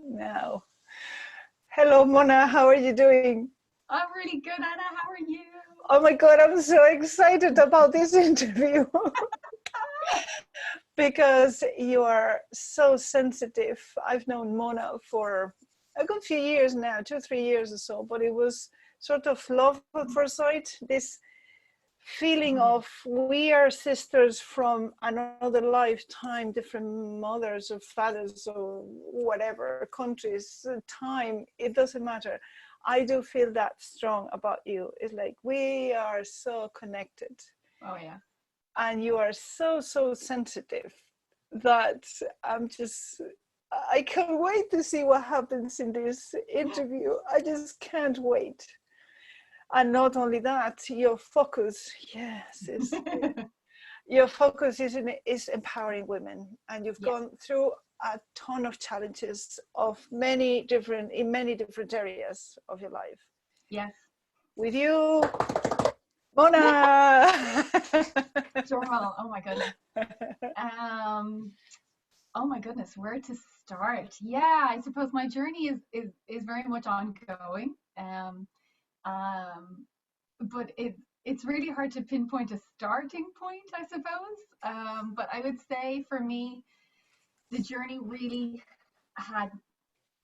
now. Hello, Mona. How are you doing? I'm really good, Anna. How are you? Oh my God, I'm so excited about this interview because you are so sensitive. I've known Mona for a good few years now, 2, 3 years or so, but it was sort of love at first sight. This feeling Oh, yeah. of we are sisters from another lifetime, different mothers or fathers or whatever, countries, time, it doesn't matter. I do feel that strong about you. It's like we are so connected Oh, yeah. and you are so sensitive that I can't wait to see what happens in this interview. I just can't wait. And not only that, your focus, yes, your focus is empowering women, and you've Yes. gone through a ton of challenges of in many different areas of your life. Yes. With you, Mona. Drum roll. Oh my goodness. Um, oh my goodness, where to start? Yeah, I suppose my journey is very much ongoing. Um, but it's really hard to pinpoint a starting point, I suppose. But I would say for me, the journey really had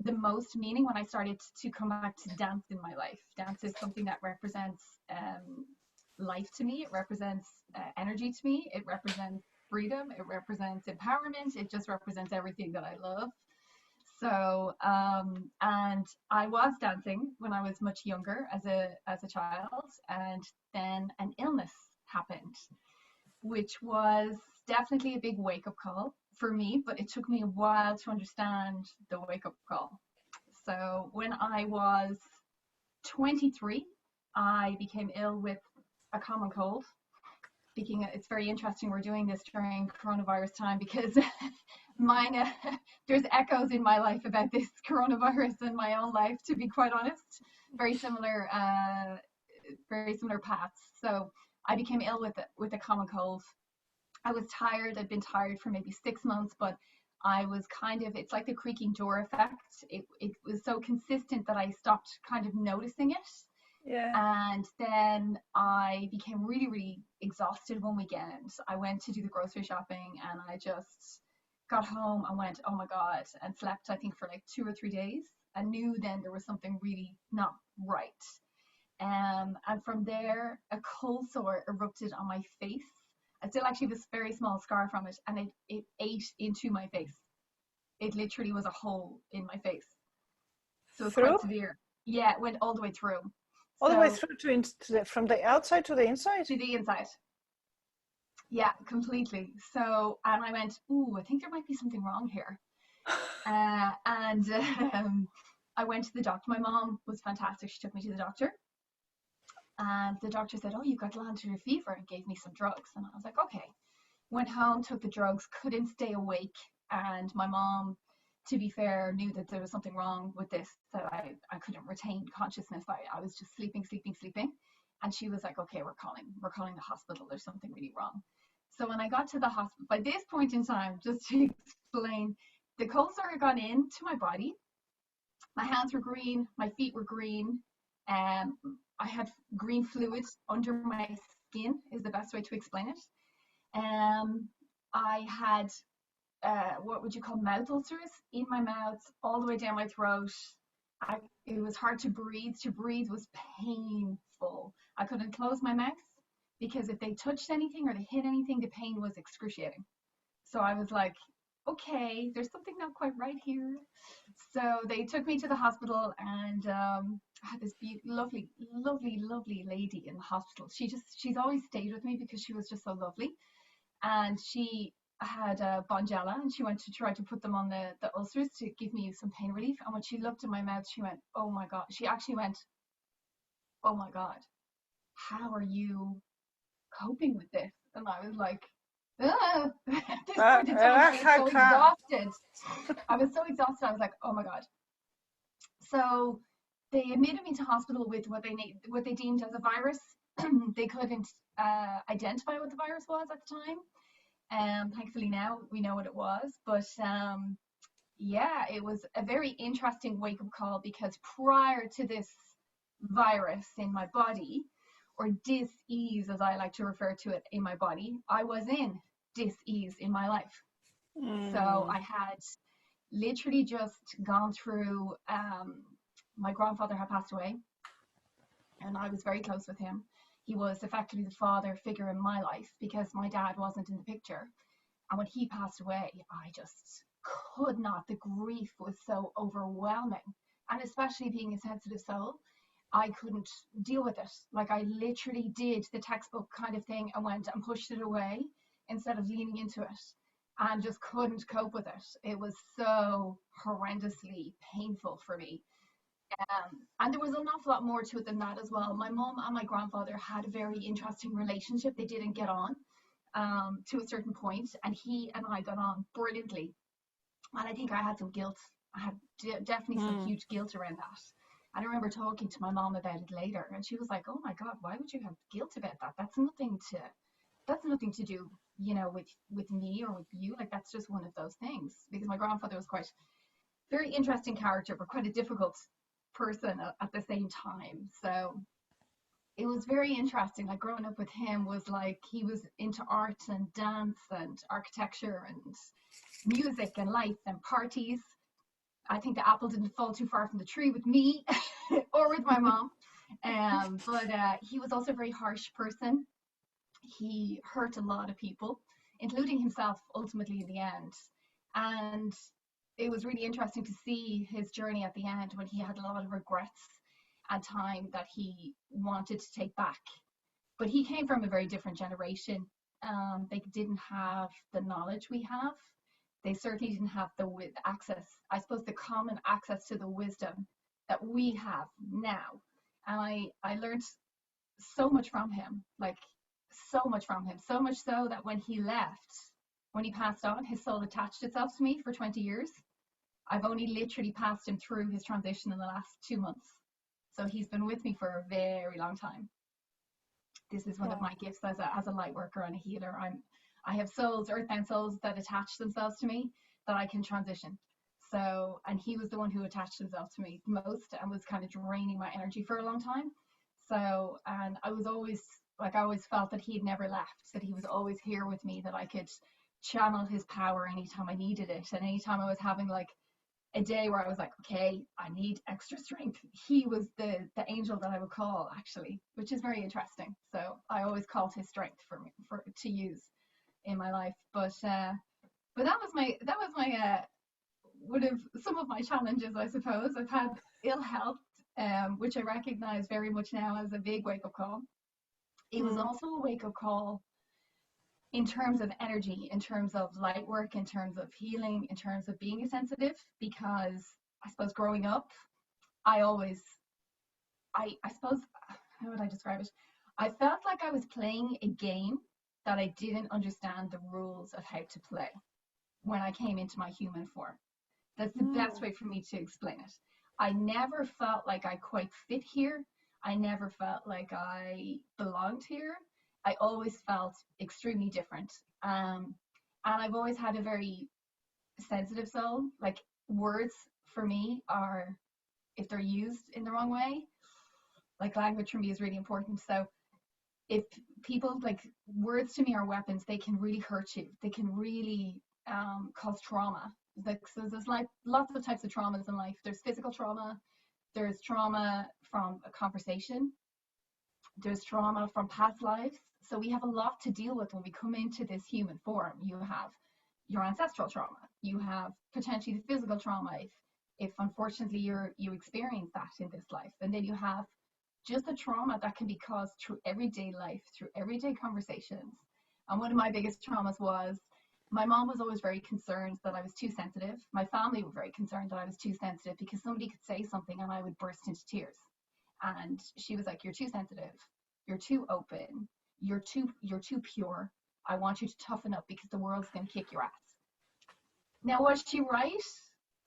the most meaning when I started to come back to dance in my life. Dance is something that represents life to me. It represents energy to me. It represents freedom. It represents empowerment. It just represents everything that I love. So, and I was dancing when I was much younger as a child, and then an illness happened, which was definitely a big wake up call for me, but it took me a while to understand the wake up call. So when I was 23, I became ill with a common cold. Speaking, it's very interesting we're doing this during coronavirus time because mine, there's echoes in my life about this coronavirus in my own life, to be quite honest. Very similar, very similar paths. So I became ill with a common cold. I was tired. I'd been tired for maybe 6 months, but I was kind of, it's like the creaking door effect. It was so consistent that I stopped kind of noticing it. Yeah. And then I became really, really exhausted one weekend. I went to do the grocery shopping and I just got home and went, oh my God, and slept, I think, for like 2 or 3 days. I knew then there was something really not right. And from there, a cold sore erupted on my face. I still actually have a very small scar from it, and it ate into my face. It literally was a hole in my face. So it was quite Through? severe. Yeah, it went all the way through. All the way So through from the outside to the inside? to the inside. Yeah, completely. So, and I went, ooh, I think there might be something wrong here. And I went to the doctor. My mom was fantastic. She took me to the doctor. And the doctor said, oh, you've got glandular fever, and gave me some drugs. And I was like, okay. Went home, took the drugs, couldn't stay awake. And my mom, to be fair, knew that there was something wrong with this, that I couldn't retain consciousness. I was just sleeping. And she was like, okay, we're calling the hospital. There's something really wrong. So when I got to the hospital, by this point in time, just to explain, the cold sore had gone into my body. My hands were green, my feet were green. Um, I had green fluids under my skin, is the best way to explain it. Um, I had what would you call mouth ulcers in my mouth, all the way down my throat. It was hard to breathe. To breathe was painful. I couldn't close my mouth because if they touched anything or they hit anything, the pain was excruciating. So I was like, okay, there's something not quite right here. So they took me to the hospital, and I had this lovely lady in the hospital. She's always stayed with me because she was just so lovely. And she had a Bonjela, and she went to try to put them on the ulcers to give me some pain relief. And when she looked in my mouth, she went, oh my God. She actually went, oh my God, how are you coping with this? And I was like, at this point in time, I was so exhausted. I was so exhausted. I was like, oh my God. So they admitted me to hospital with what they deemed as a virus. They couldn't identify what the virus was at the time. Thankfully now we know what it was, but Yeah, it was a very interesting wake-up call because prior to this virus in my body, or dis-ease as I like to refer to it in my body, I was in dis-ease in my life. So Mm. I had literally just gone through, my grandfather had passed away, and I was very close with him. He was effectively the father figure in my life because my dad wasn't in the picture. And when he passed away, I just could not. The grief was so overwhelming. And especially being a sensitive soul, I couldn't deal with it. Like I literally did the textbook kind of thing and went and pushed it away instead of leaning into it, and just couldn't cope with it. It was so horrendously painful for me. And there was an awful lot more to it than that as well. My mom and my grandfather had a very interesting relationship. They didn't get on to a certain point, and he and I got on brilliantly. And I think I had some guilt. I had definitely some Mm. huge guilt around that. And I remember talking to my mom about it later, and she was like, "Oh my God, why would you have guilt about that? That's nothing to do, with me or with you. Like that's just one of those things." Because my grandfather was quite very interesting character, but quite a difficult person at the same time. So it was very interesting. Like growing up with him was like he was into art and dance and architecture and music and life and parties. I think the apple didn't fall too far from the tree with me or with my mom. But he was also a very harsh person. He hurt a lot of people, including himself ultimately in the end. And it was really interesting to see his journey at the end when he had a lot of regrets and time that he wanted to take back. But he came from a very different generation. They didn't have the knowledge we have. They certainly didn't have the access, I suppose, the common access to the wisdom that we have now. And I learned so much from him, like so much from him, so much so that when he left, when he passed on, his soul attached itself to me for 20 years. I've only literally passed him through his transition in the last 2 months. So he's been with me for a very long time. This is one of Wow. my gifts as a light worker and a healer. I have souls, earthbound souls that attach themselves to me that I can transition. So, and he was the one who attached himself to me most and was kind of draining my energy for a long time. So, and I was always like, I always felt that he'd never left, that he was always here with me, that I could channel his power anytime I needed it. And anytime I was having like a day where I was like, okay, I need extra strength, he was the angel that I would call actually, which is very interesting. So I always called his strength for me for to use in my life. But that was my one of some of my challenges, I suppose. I've had ill health, which I recognize very much now as a big wake up call. It was Mm. also a wake up call in terms of energy, in terms of light work, in terms of healing, in terms of being a sensitive, because I suppose growing up, I always, I suppose, how would I describe it? I felt like I was playing a game that I didn't understand the rules of how to play when I came into my human form. That's the best Mm. way for me to explain it. I never felt like I quite fit here. I never felt like I belonged here. I always felt extremely different. And I've always had a very sensitive soul. Like words for me are, if they're used in the wrong way, like language for me is really important. So if people like words to me are weapons, they can really hurt you. They can really cause trauma. Like so there's like lots of types of traumas in life. There's physical trauma, there's trauma from a conversation, there's trauma from past lives. So we have a lot to deal with when we come into this human form. You have your ancestral trauma, you have potentially the physical trauma if unfortunately you experience that in this life, and then you have just the trauma that can be caused through everyday life, through everyday conversations. And one of my biggest traumas was my mom was always very concerned that I was too sensitive. My family were very concerned that I was too sensitive because somebody could say something and I would burst into tears. And she was like, "You're too sensitive. You're too open. You're too pure. I want you to toughen up because the world's going to kick your ass." Now, was she right?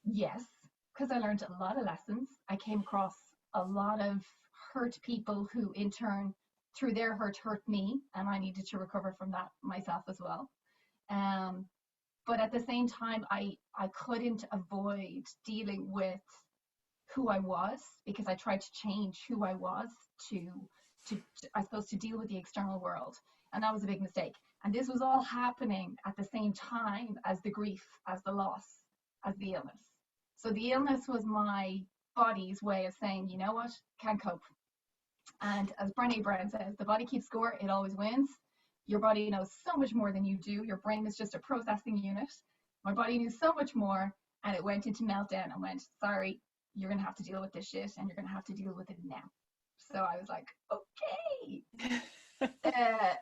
Yes, because I learned a lot of lessons. I came across a lot of hurt people who, in turn, through their hurt me, and I needed to recover from that myself as well. Um, But at the same time, I couldn't avoid dealing with who I was, because I tried to change who I was to, I suppose, to deal with the external world. And that was a big mistake. And this was all happening at the same time as the grief, as the loss, as the illness. So the illness was my body's way of saying, you know what, can't cope. And as Brené Brown says, the body keeps score, it always wins. Your body knows so much more than you do. Your brain is just a processing unit. My body knew so much more, and it went into meltdown and went, sorry, you're going to have to deal with this shit, and you're going to have to deal with it now. So I was like, okay. Yeah,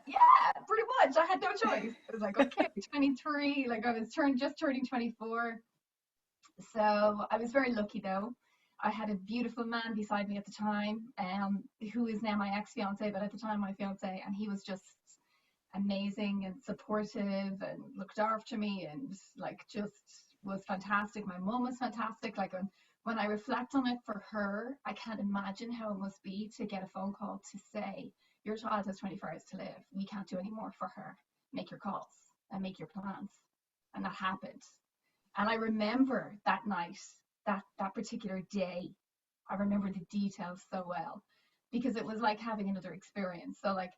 pretty much. I had no choice. I was like, okay, 23, like I was just turning 24. So I was very lucky though. I had a beautiful man beside me at the time, who is now my ex-fiance, but at the time my fiance, and he was just amazing and supportive and looked after me and like just was fantastic. My mom was fantastic. Like when I reflect on it for her, I can't imagine how it must be to get a phone call to say, your child has 24 hours to live. We can't do any more for her. Make your calls and make your plans. And that happened. And I remember that night, that particular day, I remember the details so well, because it was like having another experience. So like,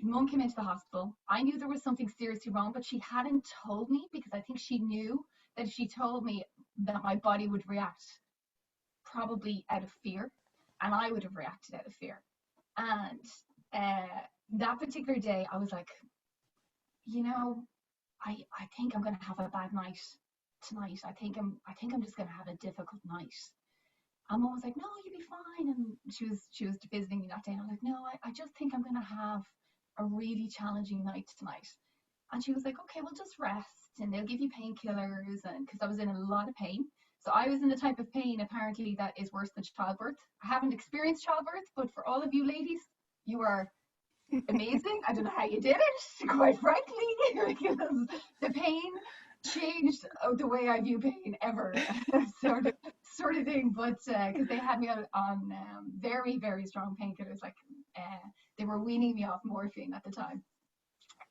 mom came into the hospital. I knew there was something seriously wrong, but she hadn't told me, because I think she knew that if she told me, that my body would react probably out of fear, and I would have reacted out of fear. And that particular day, I was like, you know, I think I'm going to have a bad night tonight. I think I'm just going to have a difficult night. And mom was like, no, you'll be fine. And she was visiting me that day. And I'm like, no, I just think I'm going to have a really challenging night tonight. And she was like, okay, well, just rest, and they'll give you painkillers. And because I was in a lot of pain. So I was in the type of pain, apparently, that is worse than childbirth. I haven't experienced childbirth, but for all of you ladies, you are amazing. I don't know how you did it, quite frankly, because the pain changed the way I view pain ever, sort of thing. But because they had me on very, very strong painkillers, like they were weaning me off morphine at the time.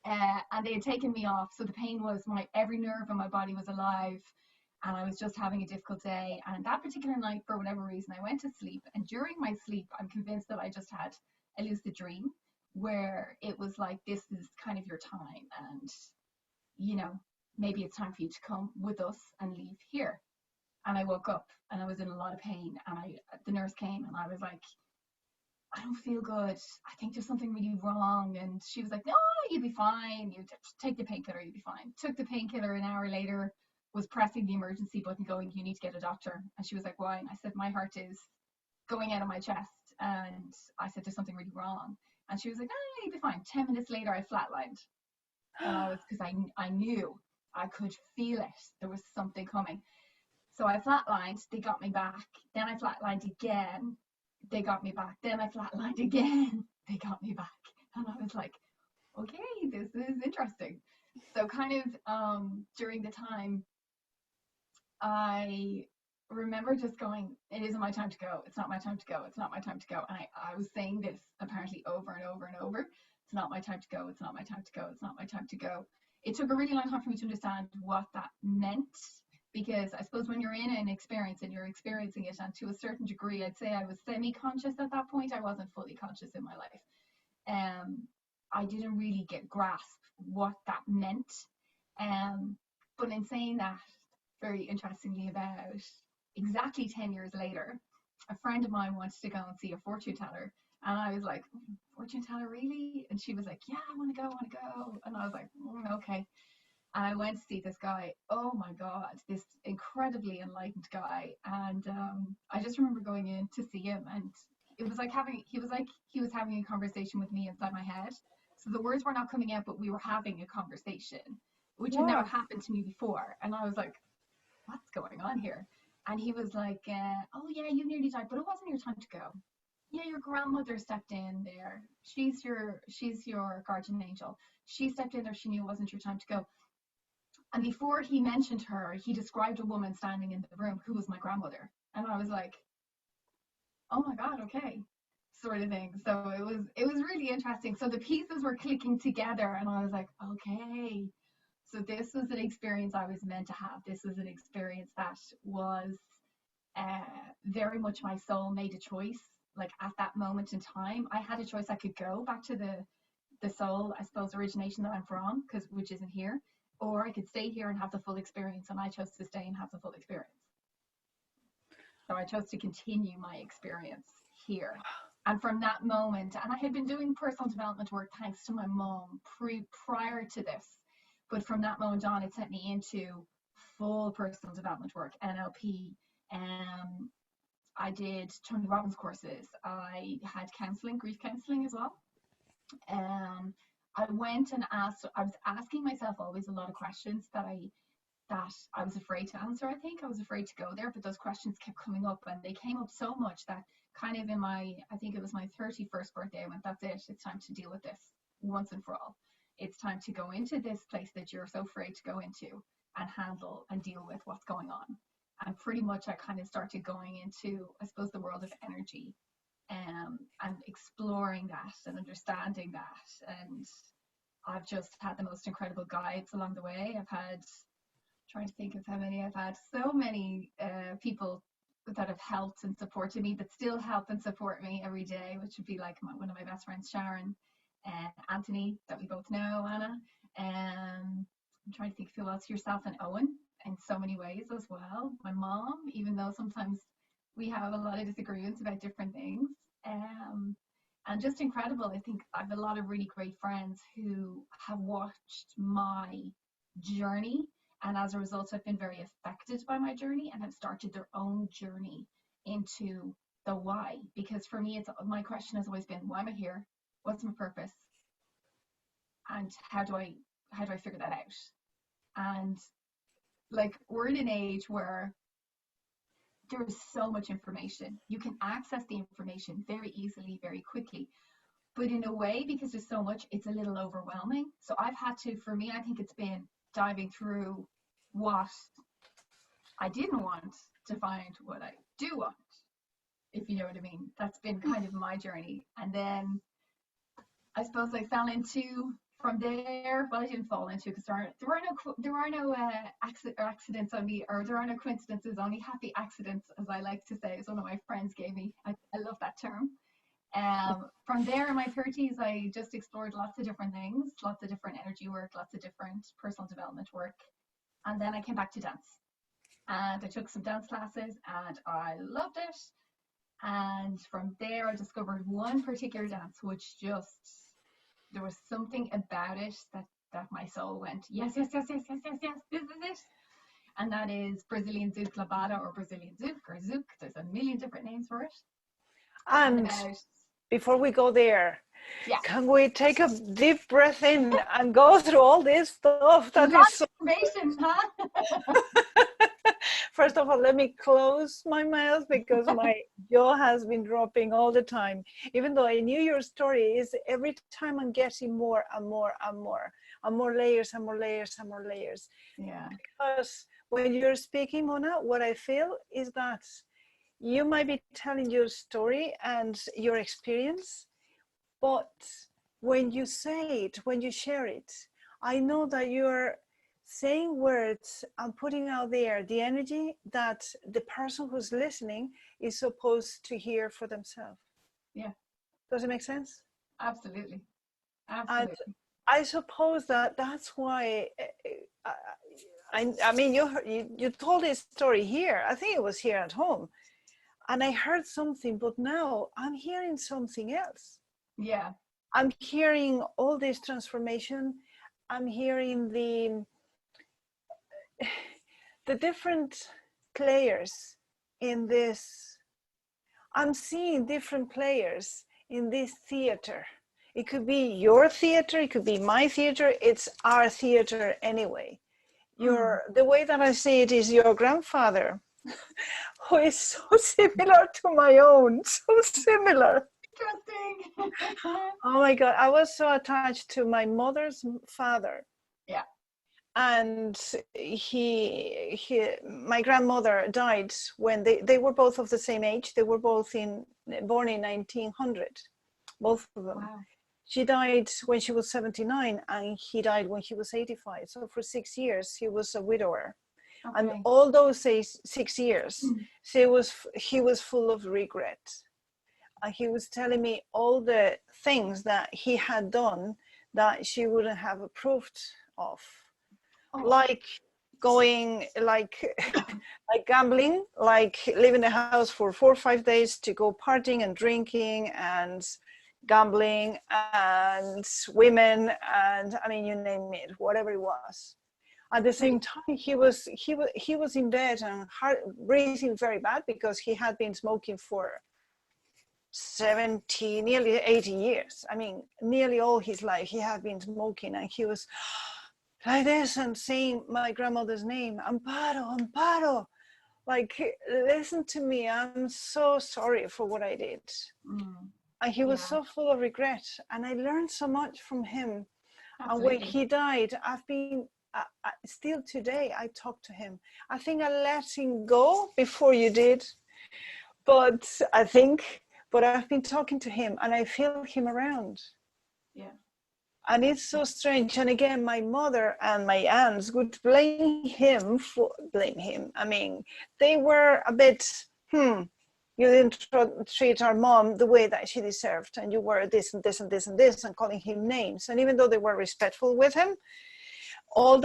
And they had taken me off, so the pain was, my every nerve in my body was alive, and I was just having a difficult day. And that particular night, for whatever reason, I went to sleep, and during my sleep, I'm convinced that I just had a lucid dream where it was like, this is kind of your time, and you know, maybe it's time for you to come with us and leave here. And I woke up and I was in a lot of pain, and the nurse came, and I was like, I don't feel good. I think there's something really wrong. And she was like, no, you'll be fine. You take the painkiller, you'll be fine. Took the painkiller. An hour later, was pressing the emergency button going, you need to get a doctor. And she was like, why? And I said, my heart is going out of my chest. And I said, there's something really wrong. And she was like, no, you'll be fine. 10 minutes later, I flatlined. And I was, because I knew, I could feel it. There was something coming. So I flatlined. They got me back. Then I flatlined again. They got me back. Then I flatlined again. They got me back. And I was like, okay, this is interesting. So kind of during the time, I remember just going, it isn't my time to go. It's not my time to go. It's not my time to go. And I was saying this apparently over and over and over. It's not my time to go. It's not my time to go. It's not my time to go. It took a really long time for me to understand what that meant, because I suppose when you're in an experience and you're experiencing it, and to a certain degree, I'd say I was semi-conscious at that point. I wasn't fully conscious in my life. I didn't really grasp what that meant. But in saying that, very interestingly, about exactly 10 years later, a friend of mine wanted to go and see a fortune teller. And I was like, fortune teller, really? And she was like, yeah, I want to go. And I was like, okay. And I went to see this guy. Oh my God, this incredibly enlightened guy. And I just remember going in to see him, and it was like he was having a conversation with me inside my head. So the words were not coming out, but we were having a conversation, which had never happened to me before. And I was like, what's going on here? And he was like, oh yeah, you nearly died, but it wasn't your time to go. Yeah, your grandmother stepped in there. She's your guardian angel. She stepped in there. She knew it wasn't your time to go. And before he mentioned her, he described a woman standing in the room who was my grandmother. And I was like, oh my God, okay, sort of thing. So it was really interesting. So the pieces were clicking together, and I was like, okay. So this was an experience I was meant to have. This was an experience that was very much my soul made a choice. Like at that moment in time, I had a choice. I could go back to the soul, I suppose, origination that I'm from, because which isn't here, or I could stay here and have the full experience. And I chose to stay and have the full experience. So I chose to continue my experience here. And from that moment, and I had been doing personal development work thanks to my mom prior to this, but from that moment on, it sent me into full personal development work, NLP. I did Tony Robbins courses. I had counseling, grief counseling as well. I went and asked. I was asking myself always a lot of questions that I was afraid to answer. I think I was afraid to go there, but those questions kept coming up, and they came up so much that kind of in I think it was my 31st birthday, I went, that's it. It's time to deal with this once and for all. It's time to go into this place that you're so afraid to go into and handle and deal with what's going on. And pretty much I kind of started going into, I suppose, the world of energy, and exploring that and understanding that. And I've just had the most incredible guides along the way. Trying to think of how many I've had. So many people that have helped and supported me, that still help and support me every day, which would be like one of my best friends, Sharon, and Anthony, that we both know, Anna. I'm trying to think of who else, yourself and Owen, in so many ways as well. My mom, even though sometimes we have a lot of disagreements about different things. And just incredible. I think I have a lot of really great friends who have watched my journey, and as a result I've been very affected by my journey and have started their own journey into the why. Because for me, my question has always been, why am I here? What's my purpose? And how do I figure that out? And like, we're in an age where there is so much information. You can access the information very easily, very quickly. But in a way, because there's so much, it's a little overwhelming. So I've had to, for me, I think it's been diving through what I didn't want to find what I do want, if you know what I mean. That's been kind of my journey. And then I suppose I fell into, from there, well, I didn't fall into, because there are no accidents only, or there are no coincidences, only happy accidents, as I like to say, as one of my friends gave me. I love that term. From there, in my 30s, I just explored lots of different things, lots of different energy work, lots of different personal development work. And then I came back to dance, and I took some dance classes, and I loved it. And from there, I discovered one particular dance, which just, there was something about it that my soul went, yes, yes, yes, yes, yes, yes, yes, this is it. And that is Brazilian Zouk Lambada, or Brazilian Zouk, or Zouk. There's a million different names for it. And before we go there, yeah, can we take a deep breath in and go through all this stuff? That is so information, huh? First of all, let me close my mouth, because my jaw has been dropping all the time. Even though I knew your story, is every time I'm getting more and more and more, and more layers and more layers and more layers. Yeah. Because when you're speaking, Mona, what I feel is that you might be telling your story and your experience, but when you say it, when you share it, I know that you're saying words and putting out there the energy that the person who's listening is supposed to hear for themselves. Yeah. Does it make sense? Absolutely. Absolutely. And I suppose that's why, I mean, you told this story here. I think it was here at home. And I heard something, but now I'm hearing something else. Yeah. I'm hearing all this transformation. I'm hearing the different players in this. I'm seeing different players in this theater. It could be your theater, it could be my theater, it's our theater anyway. The way that I see it is your grandfather, who is so similar to my own, so similar. Interesting. Oh my God, I was so attached to my mother's father. Yeah. And my grandmother died when they were both of the same age. They were both born in 1900, both of them. Wow. She died when she was 79 and he died when he was 85. So for 6 years, he was a widower. And Okay. all those 6 years, he was full of regret. And he was telling me all the things that he had done that she wouldn't have approved of. Oh. Like going, like gambling, like leaving the house for 4 or 5 days to go partying and drinking and gambling and women, and I mean, you name it, whatever it was. At the same time, he was in bed and breathing very bad because he had been smoking for 70, nearly 80 years. I mean, nearly all his life he had been smoking, and he was like this and saying my grandmother's name, Amparo, Amparo. Like, listen to me, I'm so sorry for what I did. And he was so full of regret, and I learned so much from him. Absolutely. And when he died, I've been still today I talk to him. I think I let him go before you did, but I've been talking to him and I feel him around. Yeah. And it's so strange. And again, my mother and my aunts would blame him. I mean, they were a bit, you didn't treat our mom the way that she deserved, and you were this and this and this and this, and calling him names. And even though they were respectful with him, all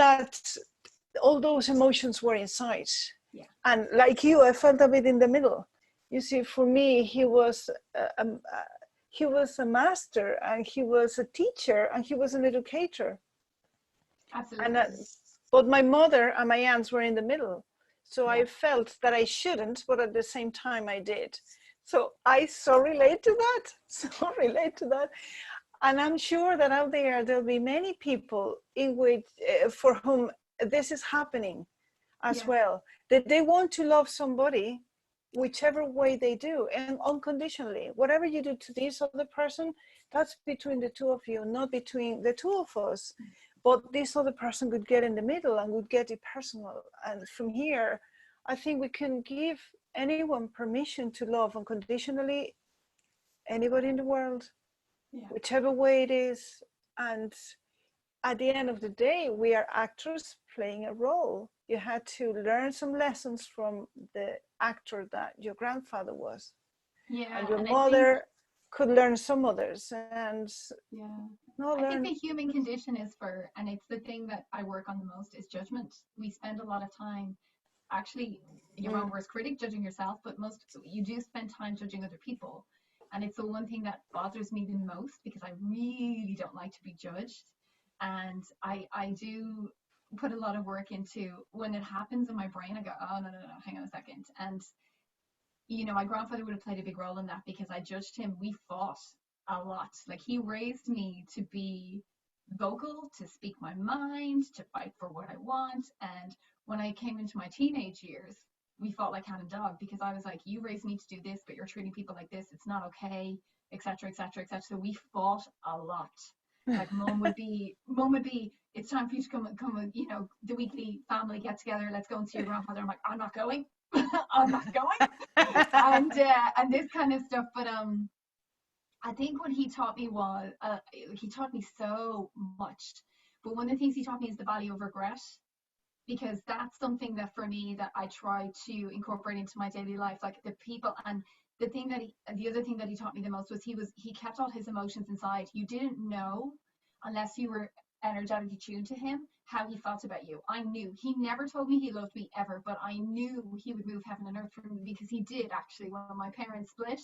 those emotions were inside. Yeah. And like you, I felt a bit in the middle. You see, for me, he was a master, and he was a teacher, and he was an educator. Absolutely. But my mother and my aunts were in the middle. So Yeah. I felt that I shouldn't, but at the same time I did. So I so relate to that. And I'm sure that out there'll be many people for whom this is happening as well. That they want to love somebody whichever way they do, and unconditionally. Whatever you do to this other person, that's between the two of you, not between the two of us. But this other person could get in the middle and would get it personal. And from here, I think we can give anyone permission to love unconditionally, anybody in the world, whichever way it is. And at the end of the day, we are actors playing a role. You had to learn some lessons from the actor that your grandfather was. Yeah. And your mother could learn some others. And I think the human condition is and it's the thing that I work on the most, is judgment. We spend a lot of time, actually, your own worst critic, judging yourself, but you do spend time judging other people. And it's the one thing that bothers me the most, because I really don't like to be judged. And I do put a lot of work into, when it happens in my brain, I go, oh, no, hang on a second. And, my grandfather would have played a big role in that, because I judged him. We fought a lot. Like, he raised me to be vocal, to speak my mind, to fight for what I want. And when I came into my teenage years, we fought like cat and dog, because I was like, you raised me to do this, but you're treating people like this. It's not okay, etc., etc., etc. So we fought a lot. Like, mom would be, it's time for you to come, the weekly family get together. Let's go and see your grandfather. I'm like, I'm not going. I'm not going. And this kind of stuff. But I think what he taught me was, he taught me so much. But one of the things he taught me is the value of regret, because that's something that for me that I try to incorporate into my daily life, like the people. And the other thing that he taught me the most was he kept all his emotions inside. You didn't know, unless you were energetically tuned to him, how he felt about you. I knew. He never told me he loved me ever, but I knew he would move heaven and earth for me, because he did. Actually, when my parents split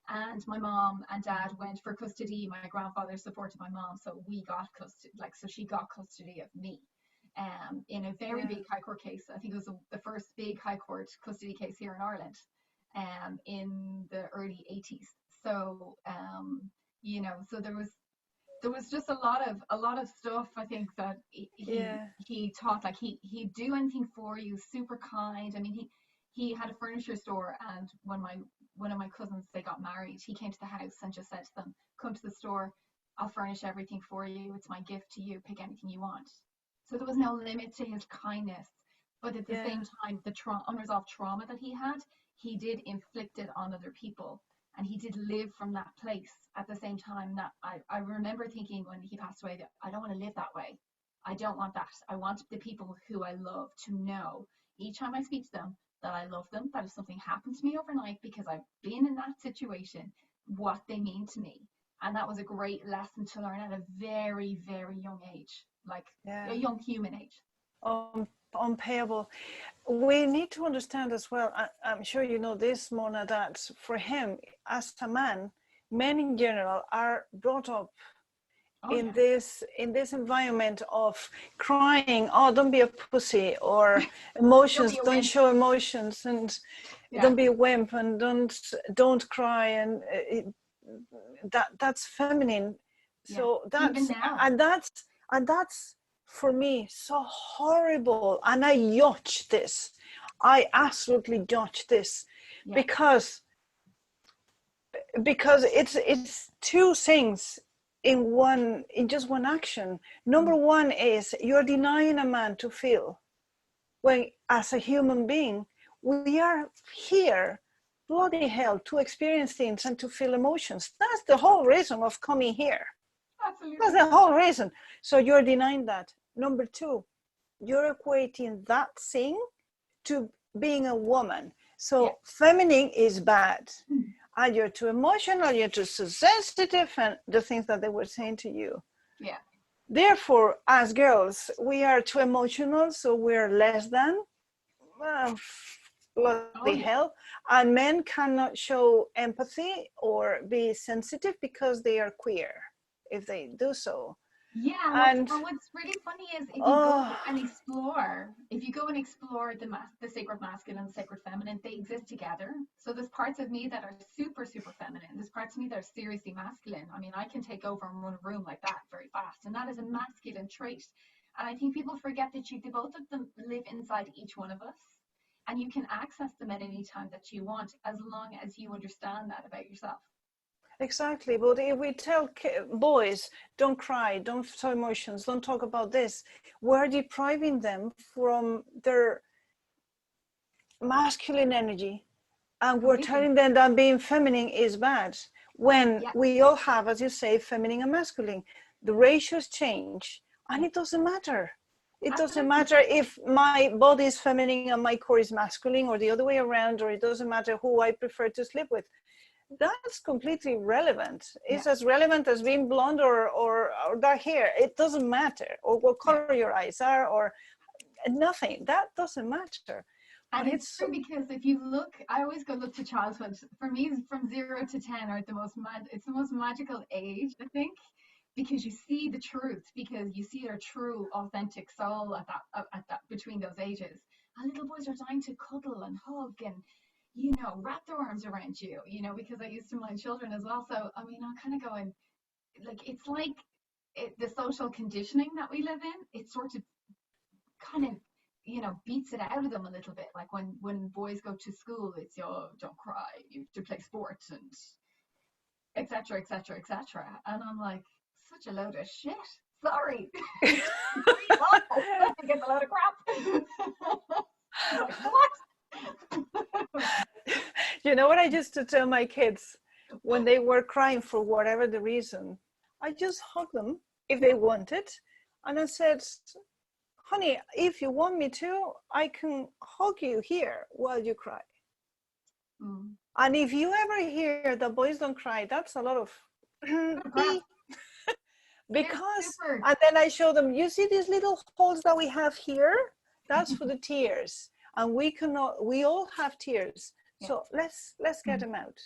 and my mom and dad went for custody, my grandfather supported my mom, so we got custody. So she got custody of me. In a very big high court case. I think it was the first big high court custody case here in Ireland, in the early 80s. So, so there was just a lot of stuff, I think, that he taught. Like, he'd do anything for you, super kind. I mean, he had a furniture store, and when one of my cousins, they got married, he came to the house and just said to them, come to the store, I'll furnish everything for you. It's my gift to you. Pick anything you want. So there was no limit to his kindness. But at the same time, the unresolved trauma that he did inflict it on other people. And he did live from that place. At the same time, that I remember thinking when he passed away that I don't want to live that way. I don't want that. I want the people who I love to know each time I speak to them that I love them, that if something happened to me overnight because I've been in that situation, what they mean to me. And that was a great lesson to learn at a very, very young age, like Yeah. a young human age. Unpayable. We need to understand as well, I'm sure you know this, Mona, that for him, as a man, men in general are brought up Oh in yeah. this environment of crying, oh, don't be a pussy, or Don't be emotions, a don't wimp. show emotions, and Yeah. don't be a wimp, and don't cry, and that's feminine. Yeah. So Even that's now. and that's and that's for me so horrible, and I judge this. I absolutely judge this Yeah. because it's two things in just one action. Number one is you're denying a man to feel, when as a human being we are here, bloody hell, to experience things and to feel emotions. That's the whole reason of coming here. That's Absolutely. the whole reason. So you're denying that. Number two, you're equating that thing to being a woman. Yeah. So feminine is bad. And you're too emotional, you're too sensitive, and the things that they were saying to you. Yeah. Therefore, as girls, we are too emotional, so we're less than. Well, Oh bloody yeah. hell. And men cannot show empathy or be sensitive because they are queer if they do so. Yeah, And and what's really funny is oh, if you go and explore the sacred masculine and sacred feminine, they exist together. So there's parts of me that are super, super feminine. There's parts of me that are seriously masculine. I mean, I can take over and run a room like that very fast, and that is a masculine trait. And I think people forget that the both of them live inside each one of us, and you can access them at any time that you want, as long as you understand that about yourself. exactly. But if we tell boys, don't cry, don't show emotions, don't talk about this, we're depriving them from their masculine energy, and we're Completely. telling them that being feminine is bad, when Yeah, we all have, as you say, feminine and masculine. The ratios change, and yeah, it doesn't matter. It doesn't absolutely. matter if my body is feminine and my core is masculine, or the other way around, or it doesn't matter who I prefer to sleep with. That's completely relevant. Yeah, It's as relevant as being blonde or dark hair. It doesn't matter, or what yeah. color your eyes are, or nothing. That doesn't matter. But And it's it's true because if you look, I always go look to childhood. For me, from 0 to 10 are it's the most magical age, I think, because you see the truth, because you see their true, authentic soul at that between those ages. And little boys are dying to cuddle and hug and wrap their arms around you. Because I used to my children as well. So I mean, I'm kind of going like it's like the social conditioning that we live in. It sort of kind of beats it out of them a little bit, like when boys go to school, it's don't cry, you have to play sports and etc etc etc, and I'm like, such a load of shit, sorry. Breathe up, I get a load of crap. Like, what? you know what I used to tell my kids when they were crying for whatever the reason? I just hugged them if they wanted. And I said, honey, if you want me to, I can hug you here while you cry. Mm. And if you ever hear that boys don't cry, that's a lot of Crap. They're because, super. and then I show them, you see these little holes that we have here? That's for the tears. And we all have tears. Yeah. So let's get them out.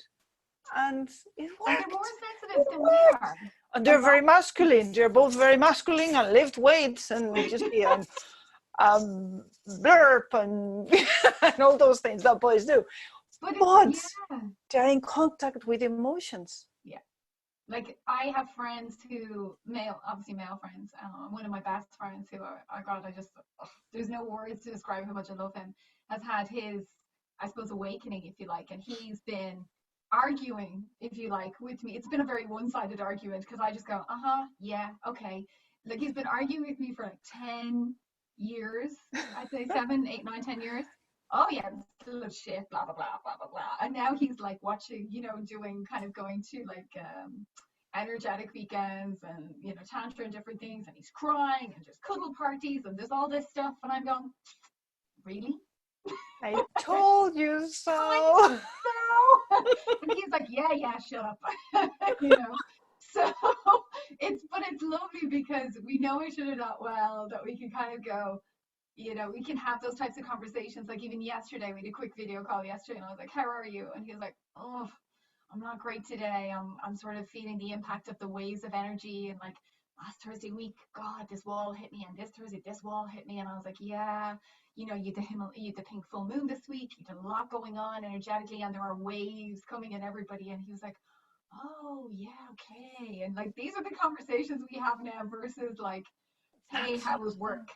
And it And they're more worked. sensitive It than we worked. are. And Like they're my very masculine. They're both very masculine and lift weights and just be blurp and, and all those things that boys do. but it's But yeah. they're in contact with emotions. Yeah. Like I have friends who obviously male friends. One of my best friends who I just there's no words to describe how much I love him. Has had his, I suppose, awakening, if you like, and he's been arguing, if you like, with me. It's been a very one-sided argument because I just go, yeah, okay. Like he's been arguing with me for like 10 years. I'd say 7, 8, 9, 10 years. oh yeah, it's a little shit, blah blah blah blah blah blah. And now he's like watching, doing kind of going to like energetic weekends and tantra and different things, and he's crying and there's cuddle parties and there's all this stuff, and I'm going, really? I told you I so. so. And he's like, yeah, shut up. you know. So it's lovely because we know each other that well that we can kind of go, we can have those types of conversations. Like even yesterday, we did a quick video call yesterday, and I was like, "How are you?" And he was like, "Oh, I'm not great today. I'm sort of feeling the impact of the waves of energy, and like last Thursday week, God, this wall hit me, and this Thursday, this wall hit me." And I was like, "Yeah, you had the pink full moon this week. You had a lot going on energetically, and there are waves coming at everybody." And he was like, "Oh yeah, okay." And like these are the conversations we have now versus like, "Hey, That's how was awesome. work?"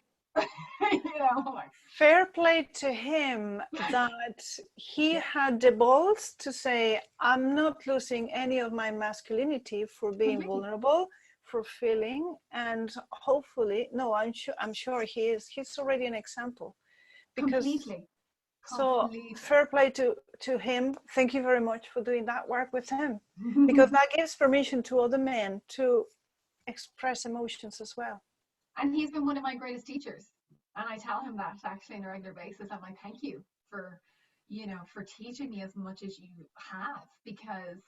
Like, Fair play to him that he yeah, had the balls to say, I'm not losing any of my masculinity for being completely, vulnerable, for feeling, and hopefully, no, I'm sure he's already an example. Because completely, so completely. fair play to him. Thank you very much for doing that work with him. Because that gives permission to other men to express emotions as well. And he's been one of my greatest teachers. And I tell him that actually on a regular basis. I'm like, thank you for, for teaching me as much as you have, because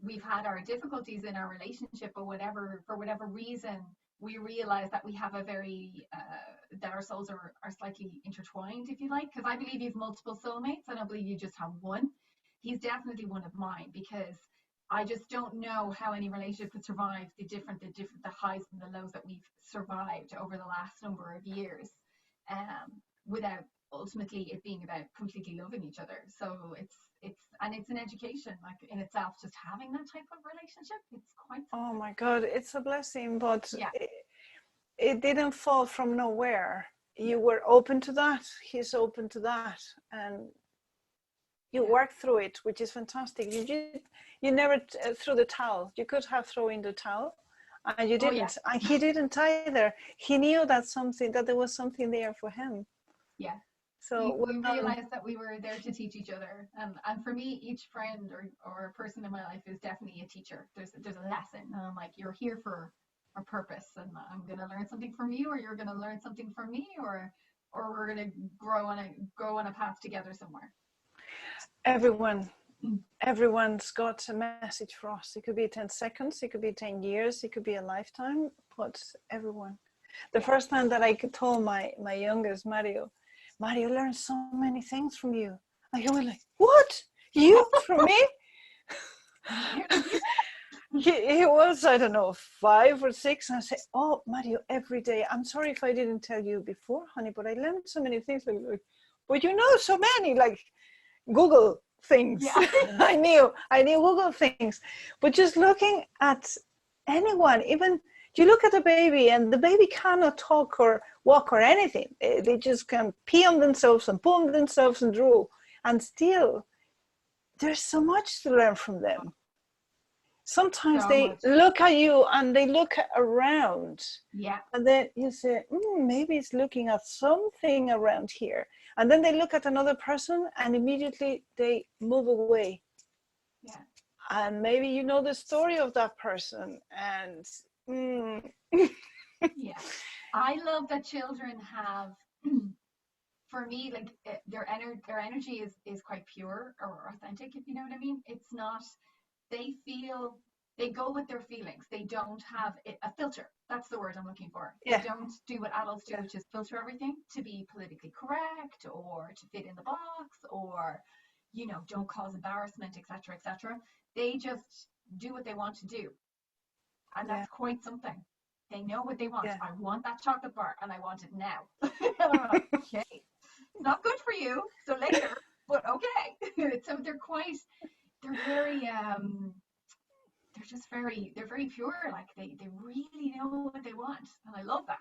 we've had our difficulties in our relationship, or whatever, for whatever reason, we realize that we have a very, that our souls are slightly intertwined, if you like. Because I believe you have multiple soulmates. I don't believe you just have one. He's definitely one of mine, because I just don't know how any relationship could survive the highs and the lows that we've survived over the last number of years, without ultimately it being about completely loving each other. So it's an education, like in itself, just having that type of relationship. It's quite Oh something. my God, it's a blessing, but Yeah, it didn't fall from nowhere. yeah, You were open to that. He's open to that, and you yeah. worked through it, which is fantastic. You never threw the towel. You could have thrown in the towel, and you Oh yeah, didn't. And he didn't either. He knew that there was something there for him. yeah. So well We done. realized that we were there to teach each other, and for me, each friend or person in my life is definitely a teacher. There's a lesson, and I'm like, you're here for a purpose, and I'm gonna learn something from you, or you're gonna learn something from me, or we're gonna grow on a path together somewhere. Everyone, everyone's got a message for us. It could be 10 seconds, it could be 10 years, it could be a lifetime, but everyone. The Yeah, first time that I told my youngest Mario learned so many things from you. And he was like, what? You from me? you're like you. He was, I don't know, 5 or 6. And I said, oh, Mario, every day. I'm sorry if I didn't tell you before, honey, but I learned so many things. Like, but you know so many, like Google things. Yeah, I knew Google things. But just looking at anyone, even you look at a baby and the baby cannot talk or walk or anything. They just can pee on themselves and poo on themselves and drool. And still, there's so much to learn from them. Sometimes so they much. look at you and they look around. Yeah, And then you say, maybe it's looking at something around here. And then they look at another person and immediately they move away. yeah, And maybe you know the story of that person. And yeah. I love that children have. For me, like their energy is quite pure or authentic, if you know what I mean. It's not, they feel, they go with their feelings. They don't have a filter. That's the word I'm looking for. They yeah, don't do what adults do, yeah, which is filter everything to be politically correct or to fit in the box, or don't cause embarrassment, etc., etc. They just do what they want to do, and yeah, that's quite something. They know what they want. yeah. I want that chocolate bar, and I want it now. And I'm like, okay, it's not good for you, so later, but okay. So they're very they're very pure, like they really know what they want, and I love that.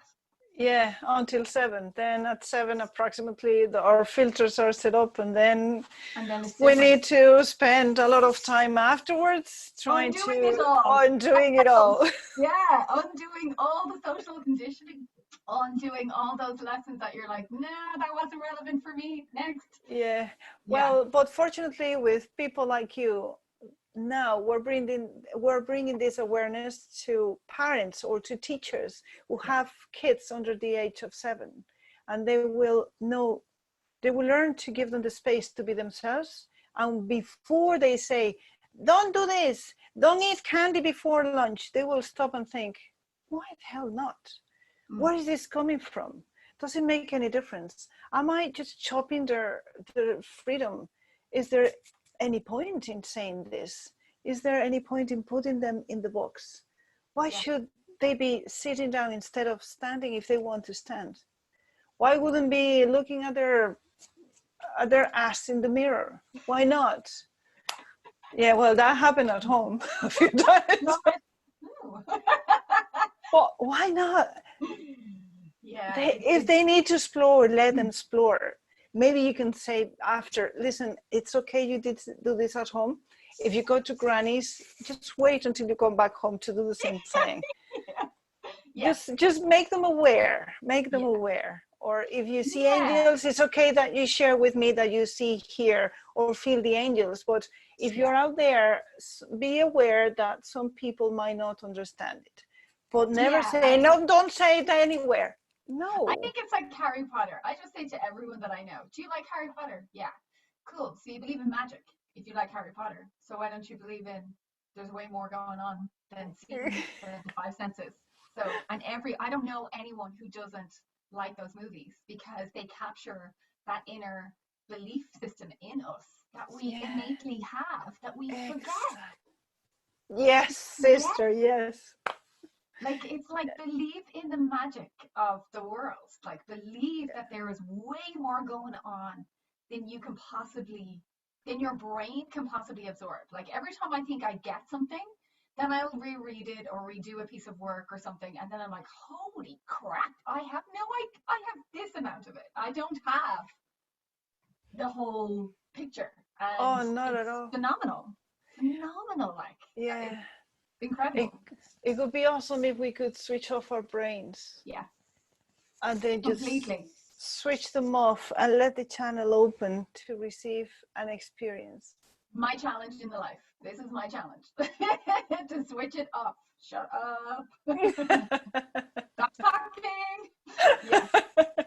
Yeah, until 7. Then at 7 approximately, our filters are set up, and then And then it's we different. need to spend a lot of time afterwards trying Undoing it to all. undoing it all. Yeah, undoing all the social conditioning, undoing all those lessons that you're like, no, that wasn't relevant for me. Next. Yeah. Yeah. Well, but fortunately, with people like you, now we're bringing this awareness to parents or to teachers who Yeah. have kids under the age of 7, and they will know, they will learn to give them the space to be themselves. And before they say, don't do this, don't eat candy before lunch, they will stop and think, why the hell not? Mm. Where is this coming from? Does it make any difference? Am I just chopping their freedom? Is there any point in saying this? Is there any point in putting them in the box? Why Yeah. should they be sitting down instead of standing if they want to stand? Why wouldn't be looking at their ass in the mirror? Why not? Yeah, well, that happened at home a few times. But why not? Yeah. If they need to explore, let them explore. Maybe you can say after, listen, it's okay you did do this at home. If you go to granny's, just wait until you come back home to do the same thing. Yeah. Just make them aware. Make them Yeah. aware. Or if you see Yeah. angels, it's okay that you share with me that you see, hear, or feel the angels. But if you're out there, be aware that some people might not understand it. But never Yeah. say, no, don't say it anywhere. I No. think it's like Harry Potter. I just say to everyone that I know, do you like Harry Potter? Yeah. Cool. So you believe in magic if you like Harry Potter. So why don't you believe in there's way more going on than seeing the five senses? So, and I don't know anyone who doesn't like those movies because they capture that inner belief system in us that we Yeah. innately have that we forget. Exactly. Yes, Forget. sister, yes. Like it's like believe in the magic of the world. Like believe that there is way more going on than you can possibly, than your brain can possibly absorb. Like every time I think I get something, then I'll reread it or redo a piece of work or something, and then I'm like, holy crap! I have this amount of it. I don't have the whole picture, and Oh, not at it's all. phenomenal, phenomenal. Like it's Yeah. It, incredible. it would be awesome if we could switch off our brains Yeah, and then just completely. switch them off and let the channel open to receive an experience. My challenge in the life. This is my challenge to switch it off. Shut up. Stop talking. Yeah.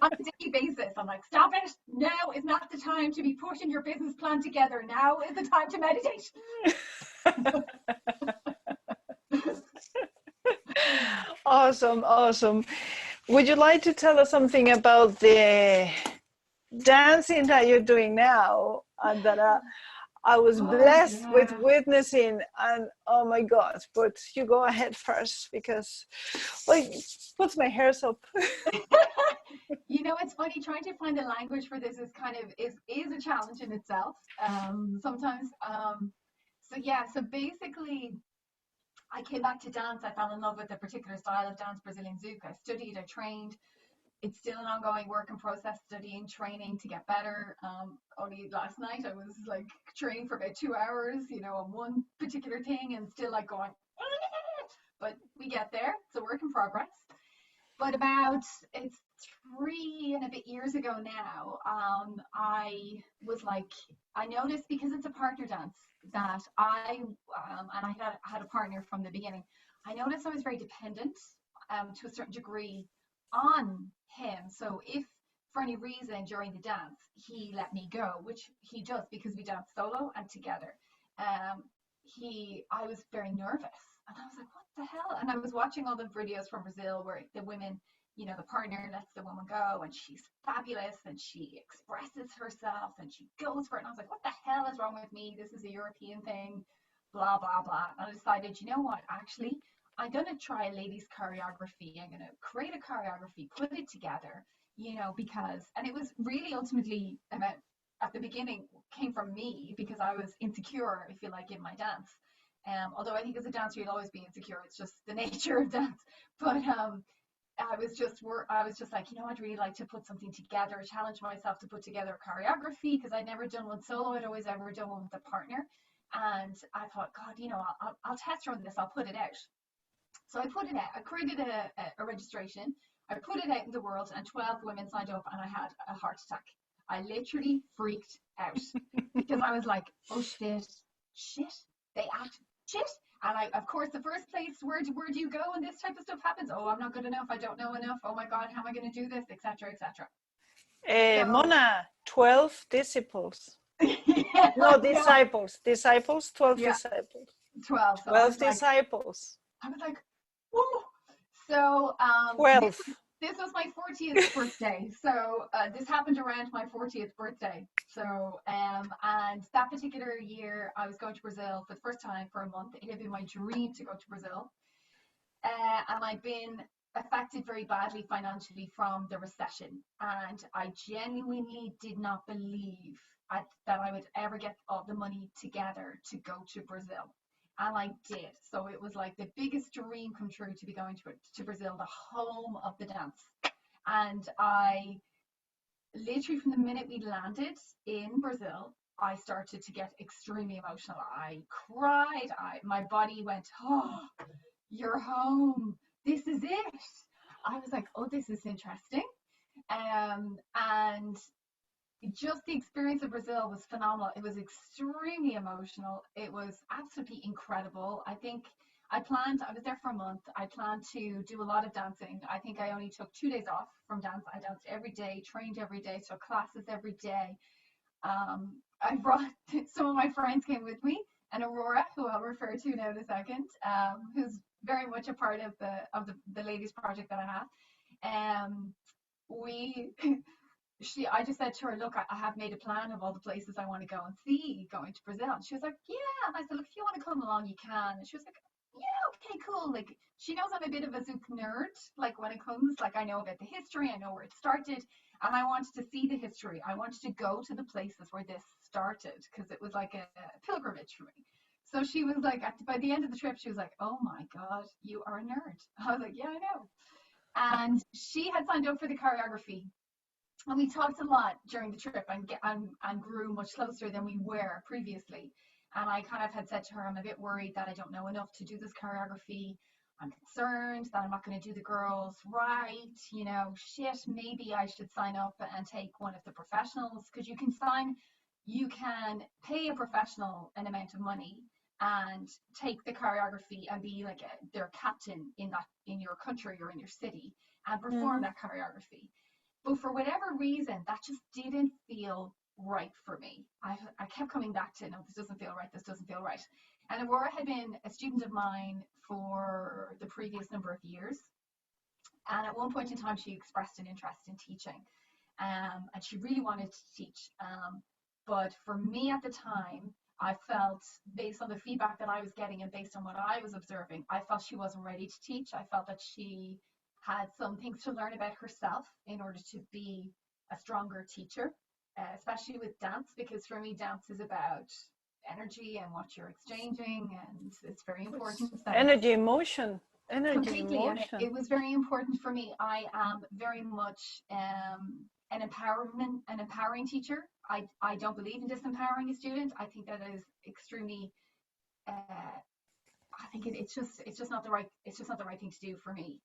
On a daily basis, I'm like, stop it. Now is not the time to be putting your business plan together. Now is the time to meditate. Awesome, awesome. Would you like to tell us something about the dancing that you're doing now and that I was Oh, blessed with yeah. witnessing? And oh my God, but you go ahead first because like puts my hairs up. You know, it's funny trying to find a language for this is kind of is a challenge in itself. Sometimes. So yeah, so basically I came back to dance. I fell in love with a particular style of dance, Brazilian Zouk. I studied, I trained. It's still an ongoing work in process, studying, training to get better. Only last night I was like training for about 2 hours, on one particular thing and still like going, but we get there. It's a work in progress. But it's 3 and a bit years ago now, I was like, I noticed because it's a partner dance that and I had a partner from the beginning. I noticed I was very dependent to a certain degree on him. So if for any reason during the dance he let me go, which he does because we dance solo and together, I was very nervous, and I was like, what the hell? And I was watching all the videos from Brazil where the women, the partner lets the woman go, and she's fabulous, and she expresses herself, and she goes for it. And I was like, what the hell is wrong with me? This is a European thing, blah blah blah. And I decided, you know what? Actually, I'm gonna try a ladies choreography. I'm gonna create a choreography, put it together, because, and it was really ultimately about, at the beginning, came from me because I was insecure, I feel like, in my dance. Although I think as a dancer you'll always be insecure, it's just the nature of dance. But I was just like, I'd really like to put something together, challenge myself to put together a choreography because I'd never done one solo. I'd always ever done one with a partner, and I thought, God, I'll test run this. I'll put it out. So I put it out. I created a registration. I put it out in the world, and 12 women signed up, and I had a heart attack. I literally freaked out because I was like, oh shit, they act shit. And I, of course, the first place, where do you go when this type of stuff happens? Oh, I'm not good enough. I don't know enough. Oh my God, how am I going to do this, etc., etc. So, Mona, 12 disciples. yeah, No, disciples, 12 yeah, disciples. 12. So 12 disciples. I was like, whoa. So 12. this was my 40th birthday. So this happened around my 40th birthday. So and that particular year, I was going to Brazil for the first time for a month. It had been my dream to go to Brazil, and I'd been affected very badly financially from the recession, and I genuinely did not believe that I would ever get all the money together to go to Brazil. And I did. So it was like the biggest dream come true to be going to Brazil, the home of the dance. And I literally, from the minute we landed in Brazil, I started to get extremely emotional. I cried. My body went, oh, you're home. This is it. I was like, oh, this is interesting. And just the experience of Brazil was phenomenal. It was extremely emotional. It was absolutely incredible. I think I was there for a month. I planned to do a lot of dancing. I think I only took 2 days off from dance. I danced every day, trained every day, so classes every day. I brought some of my friends came with me, and Aurora, who I'll refer to now in a second, who's very much a part of the ladies project that I have. We I just said to her, look, I have made a plan of all the places I want to go and see going to Brazil. And she was like, yeah. And I said, look, if you want to come along, you can. And she was like, yeah, okay, cool. Like, she knows I'm a bit of a Zouk nerd. Like, when it comes, like, I know about the history, I know where it started. And I wanted to see the history. I wanted to go to the places where this started, because it was like a pilgrimage for me. So she was like, by the end of the trip, she was like, oh my God, you are a nerd. I was like, yeah, I know. And she had signed up for the choreography, and we talked a lot during the trip, and grew much closer than we were previously. And I kind of had said to her, I'm a bit worried that I don't know enough to do this choreography. I'm concerned that I'm not going to do the girls right. Shit, maybe I should sign up and take one of the professionals, because you can pay a professional an amount of money and take the choreography and be like their captain in your country or in your city, and perform that choreography. But for whatever reason, that just didn't feel right for me. I kept coming back to, no, this doesn't feel right. This doesn't feel right. And Aurora had been a student of mine for the previous number of years. And at one point in time, she expressed an interest in teaching. And she really wanted to teach. But for me at the time, I felt, based on the feedback that I was getting and based on what I was observing, I felt she wasn't ready to teach. I felt that she had some things to learn about herself in order to be a stronger teacher, especially with dance, because for me, dance is about energy and what you're exchanging, and it's very important. Energy, emotion. Completely, and it was very important for me. I am very much an empowering teacher. I don't believe in disempowering a student. I think that is extremely. I think it's just not the right thing to do for me.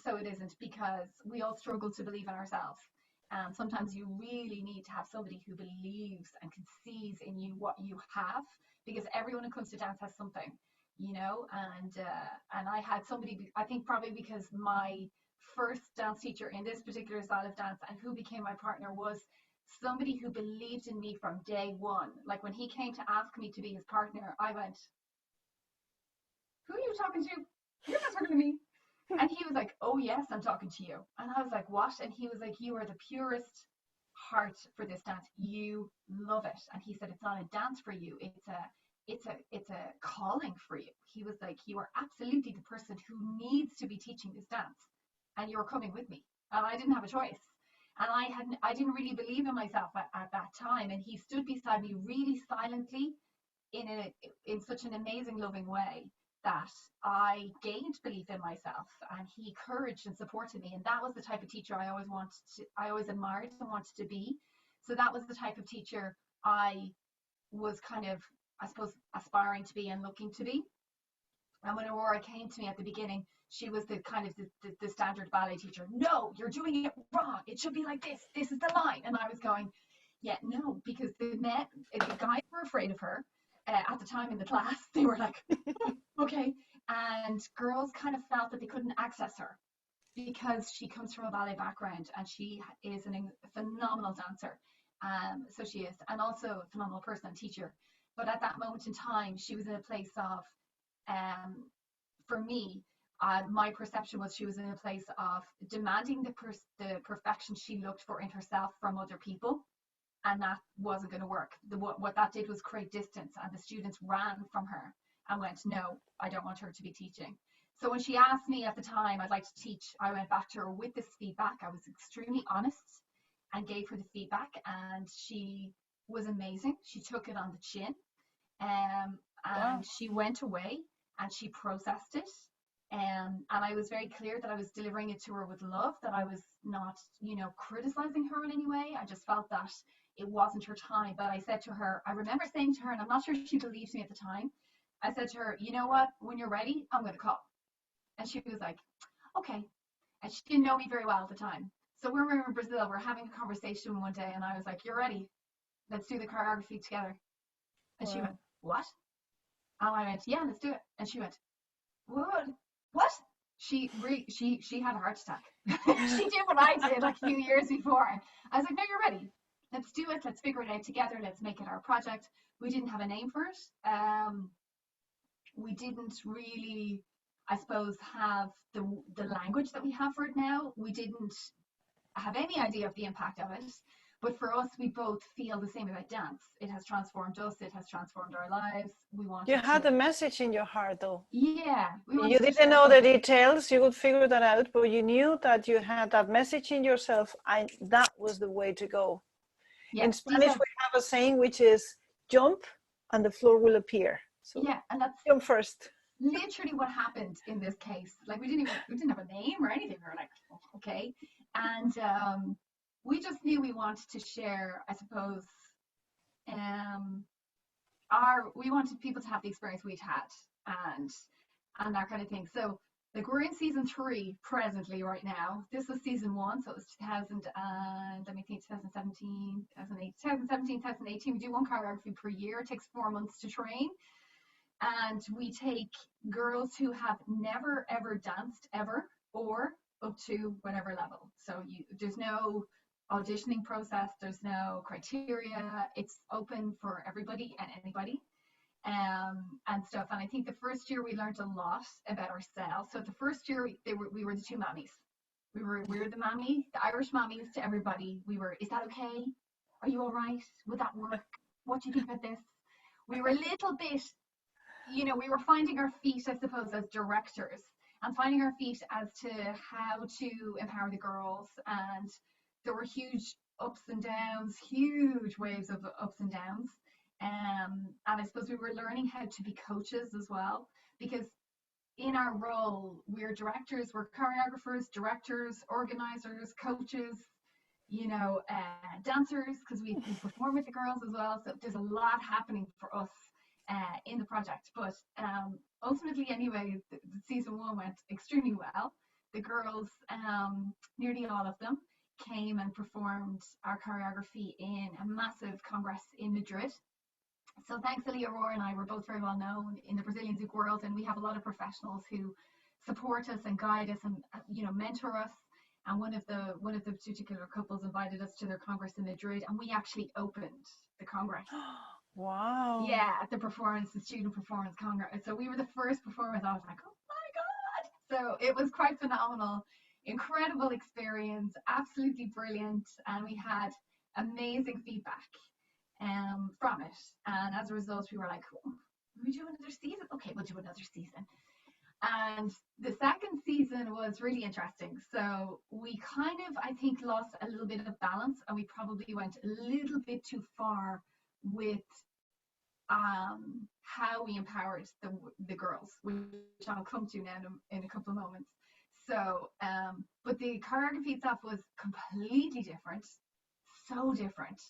So it isn't, because we all struggle to believe in ourselves. And sometimes you really need to have somebody who believes and can sees in you what you have, because everyone who comes to dance has something, and I had somebody, I think probably because my first dance teacher in this particular style of dance, and who became my partner, was somebody who believed in me from day one. Like, when he came to ask me to be his partner, I went, who are you talking to? You're not talking to me. And he was like, oh yes, I'm talking to you. And I was like, what? And he was like, you are the purest heart for this dance. You love it. And he said, it's not a dance for you. It's a calling for you. He was like, you are absolutely the person who needs to be teaching this dance, and you're coming with me. And I didn't have a choice. And I didn't really believe in myself at that time. And he stood beside me really silently, in such an amazing, loving way, that I gained belief in myself, and he encouraged and supported me. And that was the type of teacher I always admired and wanted to be. So that was the type of teacher I was kind of, I suppose, aspiring to be and looking to be. And when Aurora came to me at the beginning, she was the kind of the standard ballet teacher. No, you're doing it wrong. It should be like this. This is the line. And I was going, yeah, no, because the guys were afraid of her at the time in the class. They were like, okay. And girls kind of felt that they couldn't access her because she comes from a ballet background and she is a phenomenal dancer. So she is, and also a phenomenal person and teacher. But at that moment in time, she was in a place of, for me, my perception was she was in a place of demanding the perfection she looked for in herself from other people, and that wasn't going to work. What that did was create distance, and the students ran from her and went, no, I don't want her to be teaching. So when she asked me at the time, I'd like to teach, I went back to her with this feedback. I was extremely honest and gave her the feedback, and she was amazing. She took it on the chin, and Wow. she went away and she processed it. And I was very clear that I was delivering it to her with love, that I was not, criticizing her in any way. I just felt that it wasn't her time. But I said to her, I remember saying to her, and I'm not sure she believed me at the time, I said to her, you know what, when you're ready, I'm going to call. And she was like, okay. And she didn't know me very well at the time. So when we were in Brazil, we're having a conversation one day, and I was like, you're ready. Let's do the choreography together. And she went, what? And I went, yeah, let's do it. And she went, what? She had a heart attack. She did what I did like a few years before. I was like, no, you're ready. Let's do it. Let's figure it out together. Let's make it our project. We didn't have a name for it. We didn't really, I suppose, have the language that we have for it now. We didn't have any idea of the impact of it. But for us, we both feel the same about dance. It has transformed us. It has transformed our lives. We wanted You had a message in your heart, though. Yeah. You didn't know the details. You would figure that out, but you knew that you had that message in yourself, and that was the way to go. Yeah, in Spanish, we have a saying which is jump and the floor will appear. So yeah, and that's jump first. Literally what happened in this case. Like we didn't have a name or anything. We were like, okay. And we just knew we wanted to share, I suppose, we wanted people to have the experience we'd had and that kind of thing. So like we're in season 3 presently right now. This was season 1, so it was 2017, 2018. We do one choreography per year. It takes 4 months to train. And we take girls who have never ever danced ever, or up to whatever level. So there's no auditioning process, there's no criteria. It's open for everybody and anybody, and stuff. And I think the first year we learned a lot about ourselves. So the first year we were the two mammies. We were the mammy, the Irish mammies to everybody. We were, is that okay? Are you all right? Would that work? What do you think about this? We were a little bit, we were finding our feet, I suppose, as directors, and finding our feet as to how to empower the girls. And there were huge ups and downs, huge waves of ups and downs. And I suppose we were learning how to be coaches as well, because in our role, we're directors, we're choreographers, directors, organizers, coaches, dancers, because we perform with the girls as well. So there's a lot happening for us in the project. But ultimately, anyway, the season 1 went extremely well. The girls, nearly all of them, came and performed our choreography in a massive congress in Madrid. So thankfully, Aurore and I were both very well known in the Brazilian Zouk world, and we have a lot of professionals who support us and guide us and mentor us. And one of the particular couples invited us to their congress in Madrid, and we actually opened the congress. Wow. Yeah, at the student performance congress. So we were the first performers. I was like, oh my God. So it was quite phenomenal, incredible experience, absolutely brilliant. And we had amazing feedback from it. And as a result, we were like, oh, we do another season? Okay, we'll do another season. And the second season was really interesting. So we kind of, I think, lost a little bit of balance, and we probably went a little bit too far with how we empowered the girls, which I'll come to now in a couple of moments. So, but the choreography itself was completely different, so different.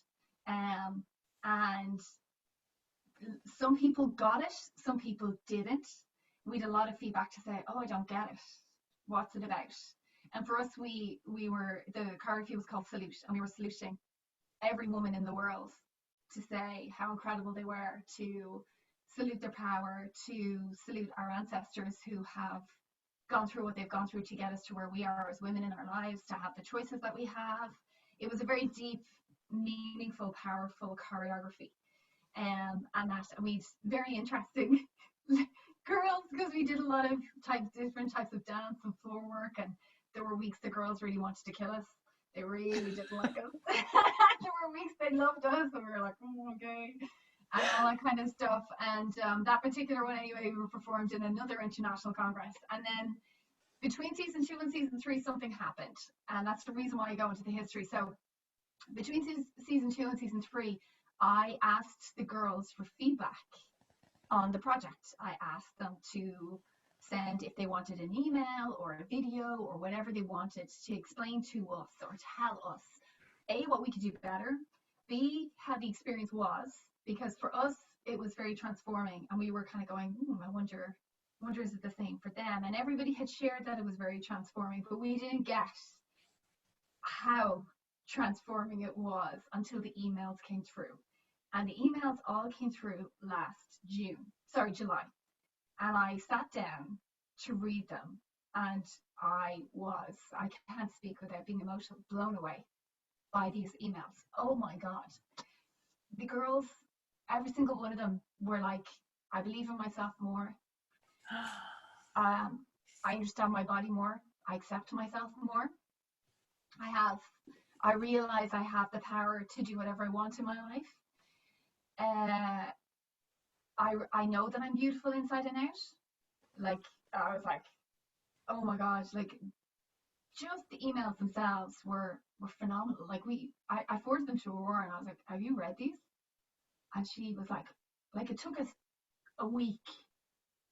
And some people got it, some people didn't. we had a lot of feedback to say, oh, I don't get it. What's it about? And for us, we were, the choreography was called Salute, and we were saluting every woman in the world to say how incredible they were, to salute their power, to salute our ancestors who have gone through what they've gone through to get us to where we are as women in our lives, to have the choices that we have. It was a very deep, meaningful, powerful choreography. And we very interesting girls, because we did a lot of different types of dance and floor work, and there were weeks the girls really wanted to kill us. They really didn't like us. There were weeks they loved us, and we were like, oh, okay, and all that kind of stuff. And that particular one, anyway, we were performed in another international congress. And then between season 2 and season 3, something happened, and that's the reason why I go into the history. So between season 2 and season 3, I asked the girls for feedback on the project. I asked them to send, if they wanted an email or a video or whatever they wanted, to explain to us or tell us, A, what we could do better, B, how the experience was, because for us it was very transforming, and we were kind of going, I wonder is it the same for them? And everybody had shared that it was very transforming, but we didn't get how transforming it was until the emails came through. And the emails all came through last July. And I sat down to read them, and I can't speak without being emotional, blown away by these emails. Oh my God. The girls, every single one of them were like, I believe in myself more. I understand my body more. I accept myself more. I realize I have the power to do whatever I want in my life. I know that I'm beautiful inside and out. Like, I was like, oh my God, like, just the emails themselves were phenomenal. Like, I forwarded them to Aurore, and I was like, have you read these? And she was like, it took us a week,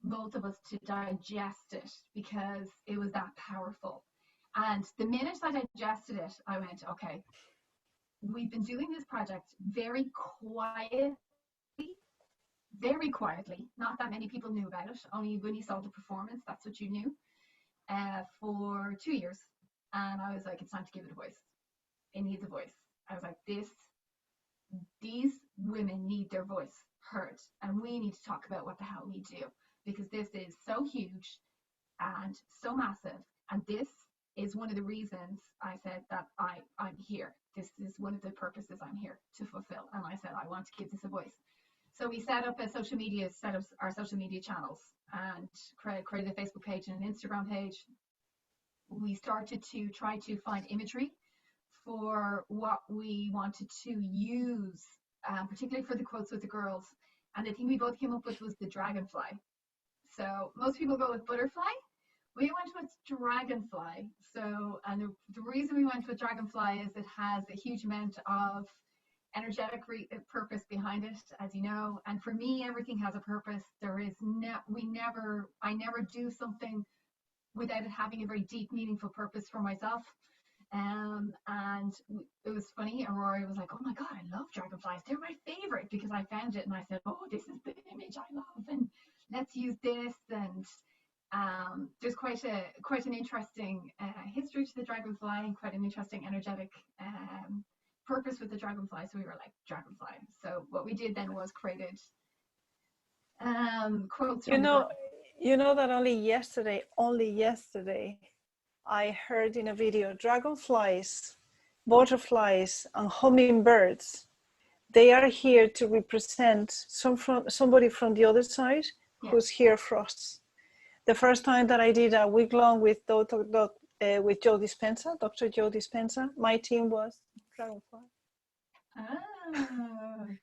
both of us, to digest it, because it was that powerful. And the minute I digested it, I went, okay, we've been doing this project very quietly, not that many people knew about it, only when you saw the performance, that's what you knew, for 2 years. And I was like, it's time to give it a voice. It needs a voice. I was like, these women need their voice heard, and we need to talk about what the hell we do, because this is so huge and so massive, and this is one of the reasons I said that I'm here. This is one of the purposes I'm here to fulfill, and I said I want to give this a voice. So we set up our social media channels, and created a Facebook page and an Instagram page. We started to try to find imagery for what we wanted to use, particularly for the quotes with the girls. And the thing we both came up with was the dragonfly. So most people go with butterfly. We went with dragonfly. So, and the reason we went with dragonfly is it has a huge amount of energetic purpose behind it, as you know. And for me, everything has a purpose. I never do something without it having a very deep, meaningful purpose for myself. And it was funny. Aurore was like, oh my God, I love dragonflies. They're my favorite, because I found it and I said, oh, this is the image I love, and let's use this. And there's quite an interesting history to the dragonfly, and quite an interesting energetic purpose with the dragonfly. So we were like, dragonfly. So what we did then was created quotes from you know that only yesterday I heard in a video, dragonflies, butterflies, and hummingbirds, they are here to represent somebody from the other side, who's here for us. The first time that I did a week long with Joe Dispenza, Dr. Joe Dispenza, my team was dragonfly.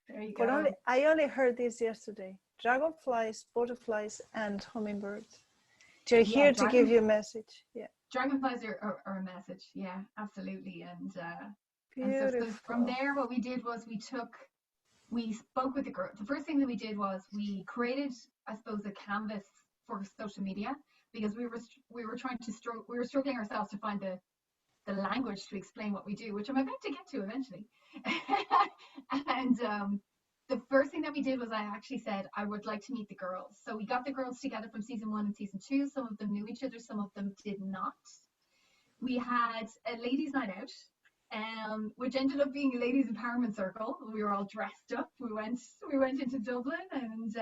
There you go. I only heard this yesterday. Dragonflies, butterflies, and hummingbirds. They're here to give you a message. Yeah. Dragonflies are a message. Yeah, absolutely. And beautiful. So from there, what we did was we spoke with the girl. The first thing that we did was we created, I suppose, a canvas for social media, because we were struggling ourselves to find the language to explain what we do, which I'm about to get to eventually. And the first thing that we did was I actually said I would like to meet the girls. So we got the girls together from season 1 and season 2. Some of them knew each other, some of them did not. We had a ladies' night out, which ended up being a ladies' empowerment circle. We were all dressed up. We went into Dublin, and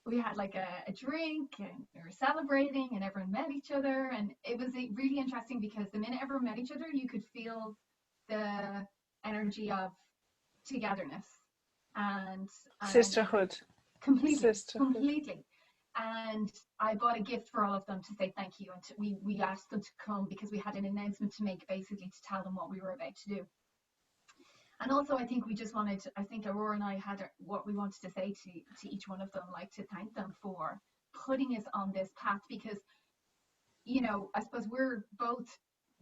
we had like a drink, and we were celebrating, and everyone met each other. And it was really interesting because the minute everyone met each other, you could feel the energy of togetherness and Sisterhood. completely. And I bought a gift for all of them to say thank you, and we asked them to come because we had an announcement to make, basically to tell them what we were about to do. And also, I think Aurore and I had what we wanted to say to each one of them, like to thank them for putting us on this path, because, you know, I suppose we're both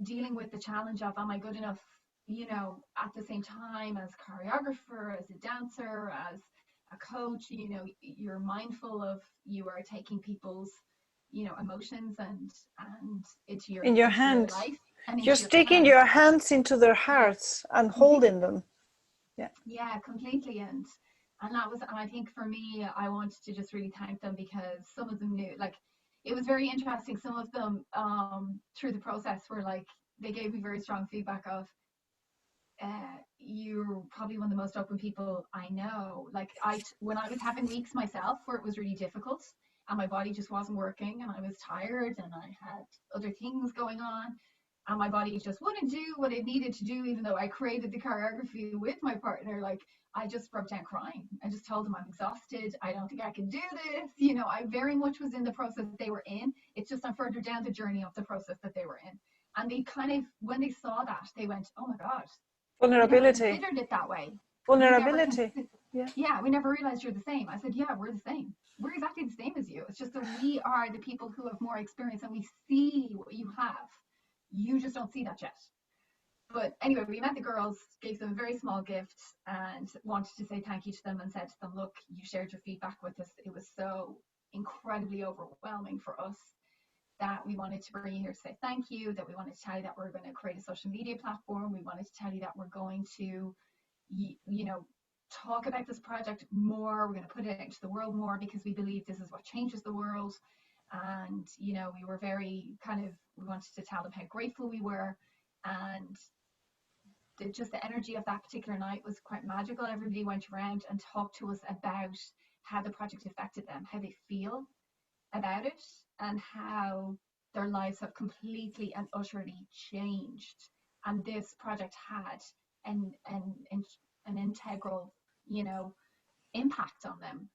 dealing with the challenge of, am I good enough, you know, at the same time as choreographer, as a dancer, as a coach. You know, you're mindful of, you are taking people's, you know, emotions and into your, in your into hand. your life, and you're sticking your hands into their hearts and holding them. Yeah, completely. And that was, and I think for me, I wanted to just really thank them, because some of them knew, like, it was very interesting. Some of them through the process were like, they gave me very strong feedback of, you're probably one of the most open people I know. Like, when I was having weeks myself where it was really difficult and my body just wasn't working and I was tired and I had other things going on and my body just wouldn't do what it needed to do, even though I created the choreography with my partner, like, I just broke down crying. I just told them I'm exhausted. I don't think I can do this. You know, I very much was in the process they were in. It's just I'm further down the journey of the process that they were in. And they kind of, when they saw that, they went, oh my God. Vulnerability. We never considered it that way. Vulnerability. We never realized you're the same. I said, yeah, we're the same. We're exactly the same as you. It's just that we are the people who have more experience and we see what you have. You just don't see that yet. But anyway, we met the girls, gave them a very small gift and wanted to say thank you to them, and said to them, look, you shared your feedback with us. It was so incredibly overwhelming for us that we wanted to bring you here to say thank you, that we wanted to tell you that we're going to create a social media platform. We wanted to tell you that we're going to, you know, talk about this project more. We're going to put it into the world more, because we believe this is what changes the world. And, you know, we were very we wanted to tell them how grateful we were. And just the energy of that particular night was quite magical. Everybody went around and talked to us about how the project affected them, how they feel about it, and how their lives have completely and utterly changed. And this project had an integral, you know, impact on them.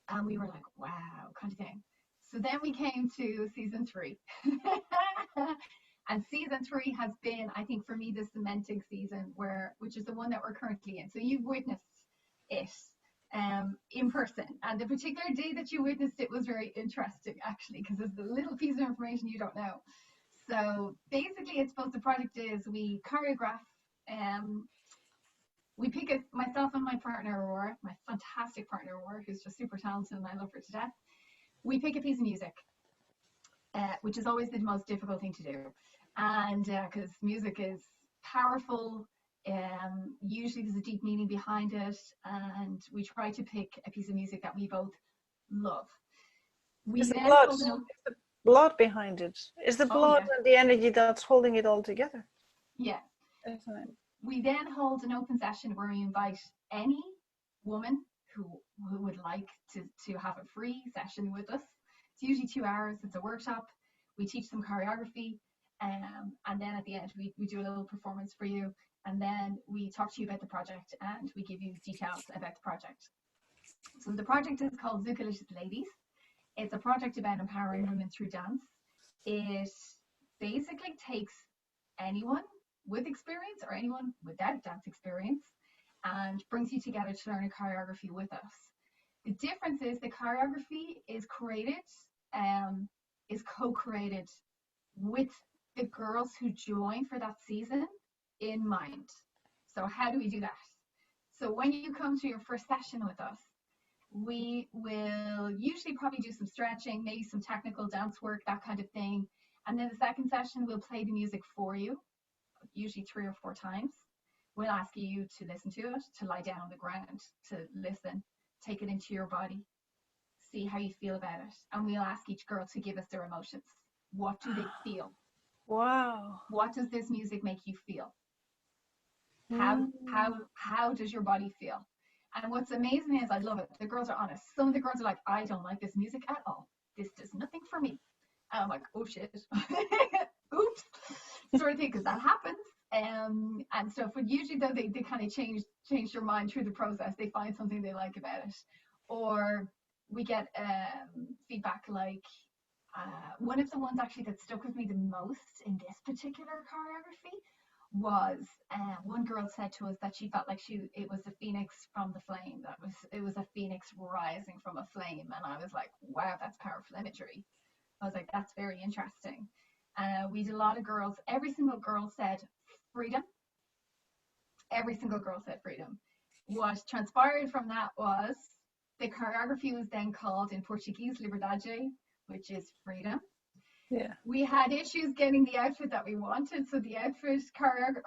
And we were like, wow, kind of thing. So then we came to season 3. And season 3 has been, I think, for me, the cementing season, which is the one that we're currently in. So you've witnessed it in person. And the particular day that you witnessed it was very interesting, actually, because there's a little piece of information you don't know. So basically, I suppose the project is, we choreograph, we pick myself and my partner, Aurore, my fantastic partner, Aurore, who's just super talented and I love her to death. We pick a piece of music, which is always the most difficult thing to do. And because music is powerful, usually there's a deep meaning behind it, and we try to pick a piece of music that we both love. Is the blood behind it? Is the blood and the energy that's holding it all together? Yeah. Isn't it? We then hold an open session where we invite any woman who would like to have a free session with us. It's usually 2 hours. It's a workshop. We teach them choreography, and then at the end we do a little performance for you, and then we talk to you about the project and we give you details about the project. So the project is called Zucalicious Ladies. It's a project about empowering women through dance. It basically takes anyone with experience or anyone without dance experience and brings you together to learn a choreography with us. The difference is the choreography is co-created with the girls who join for that season in mind. So how do we do that? So when you come to your first session with us, we will usually probably do some stretching, maybe some technical dance work, that kind of thing. And then the second session, we'll play the music for you, usually 3 or 4 times. We'll ask you to listen to it, to lie down on the ground, to listen, take it into your body, see how you feel about it. And we'll ask each girl to give us their emotions. What do they feel? Wow. What does this music make you feel? Mm. How does your body feel? And what's amazing is I love it. The girls are honest. Some of the girls are like, I don't like this music at all. This does nothing for me. And I'm like, oh shit. Oops. Sort of thing, because that happens. And so for usually though they kind of change their mind through the process. They find something they like about it. Or we get feedback like one of the ones actually that stuck with me the most in this particular choreography was one girl said to us that she felt like it was a phoenix from the flame. It was a phoenix rising from a flame. And I was like, wow, that's powerful imagery. I was like, that's very interesting. We did a lot of girls. Every single girl said freedom. Every single girl said freedom. What transpired from that was the choreography was then called in Portuguese liberdade, which is freedom. Yeah. We had issues getting the outfit that we wanted. So the outfit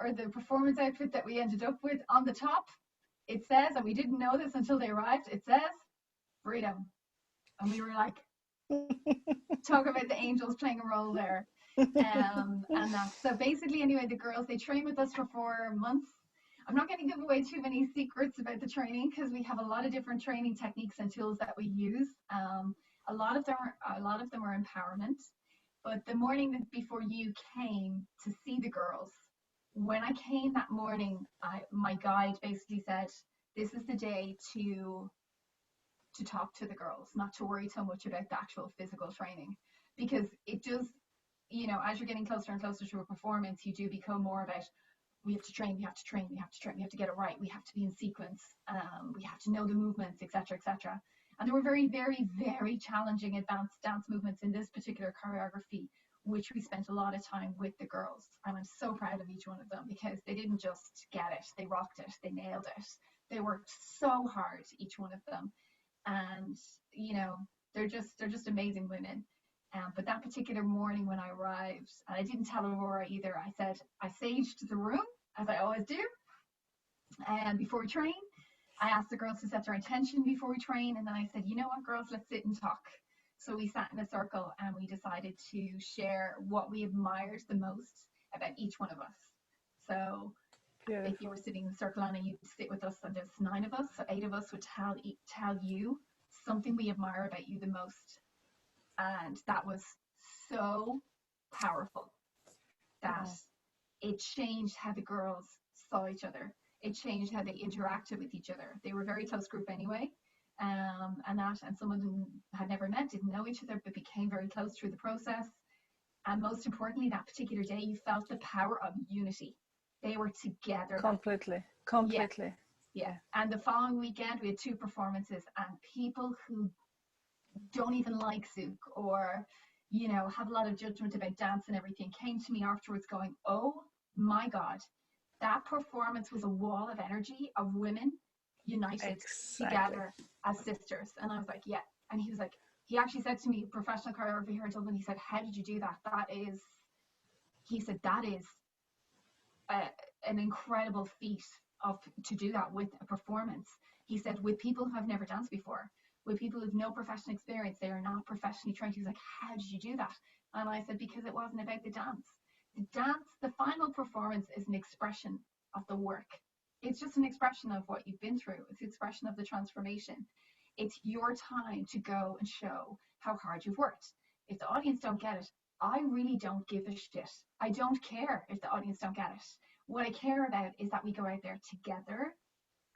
or the performance outfit that we ended up with on the top, it says, and we didn't know this until they arrived, it says freedom. And we were like, talk about the angels playing a role there. And that. So basically, anyway, the girls, they train with us for 4 months. I'm not going to give away too many secrets about the training because we have a lot of different training techniques and tools that we use. A lot of them are empowerment. But the morning before you came to see the girls, when I came that morning, my guide basically said, "This is the day to talk to the girls, not to worry so much about the actual physical training, because it does, as you're getting closer and closer to a performance, you do become more about we have to train, we have to train, we have to train, we have to get it right, we have to be in sequence, we have to know the movements, etc., etc." And there were very, very, very challenging advanced dance movements in this particular choreography, which we spent a lot of time with the girls. And I'm so proud of each one of them because they didn't just get it, they rocked it, they nailed it. They worked so hard, each one of them. And, they're just amazing women. But that particular morning when I arrived, and I didn't tell Aurora either, I said, I saged the room, as I always do, and before we train. I asked the girls to set their intention before we train, and then I said, you know what, girls, let's sit and talk. So we sat in a circle and we decided to share what we admired the most about each one of us. So Beautiful. if you were sitting in the circle, Anna, you'd sit with us, and there's 9 of us, so 8 of us would tell you something we admire about you the most. And that was so powerful that it changed how the girls saw each other. It changed how they interacted with each other. They were a very close group anyway, and some of them had never met, didn't know each other, but became very close through the process. And most importantly, that particular day, you felt the power of unity. They were together. Completely. Yeah. And the following weekend, we had 2 performances, and people who don't even like Zouk or, have a lot of judgment about dance and everything came to me afterwards going, oh my God, that performance was a wall of energy of women united together as sisters. And I was like, yeah. And he was like, he actually said to me, professional choreographer here in Dublin, he said, how did you do that? That is an incredible feat to do that with a performance. He said, with people who have never danced before, with people who have no professional experience, they are not professionally trained. He was like, how did you do that? And I said, because it wasn't about the dance. The final performance is an expression of the work. It's just an expression of what you've been through. It's an expression of the transformation. It's your time to go and show how hard you've worked. If the audience don't get it, I really don't give a shit. I don't care if the audience don't get it. What I care about is that we go out there together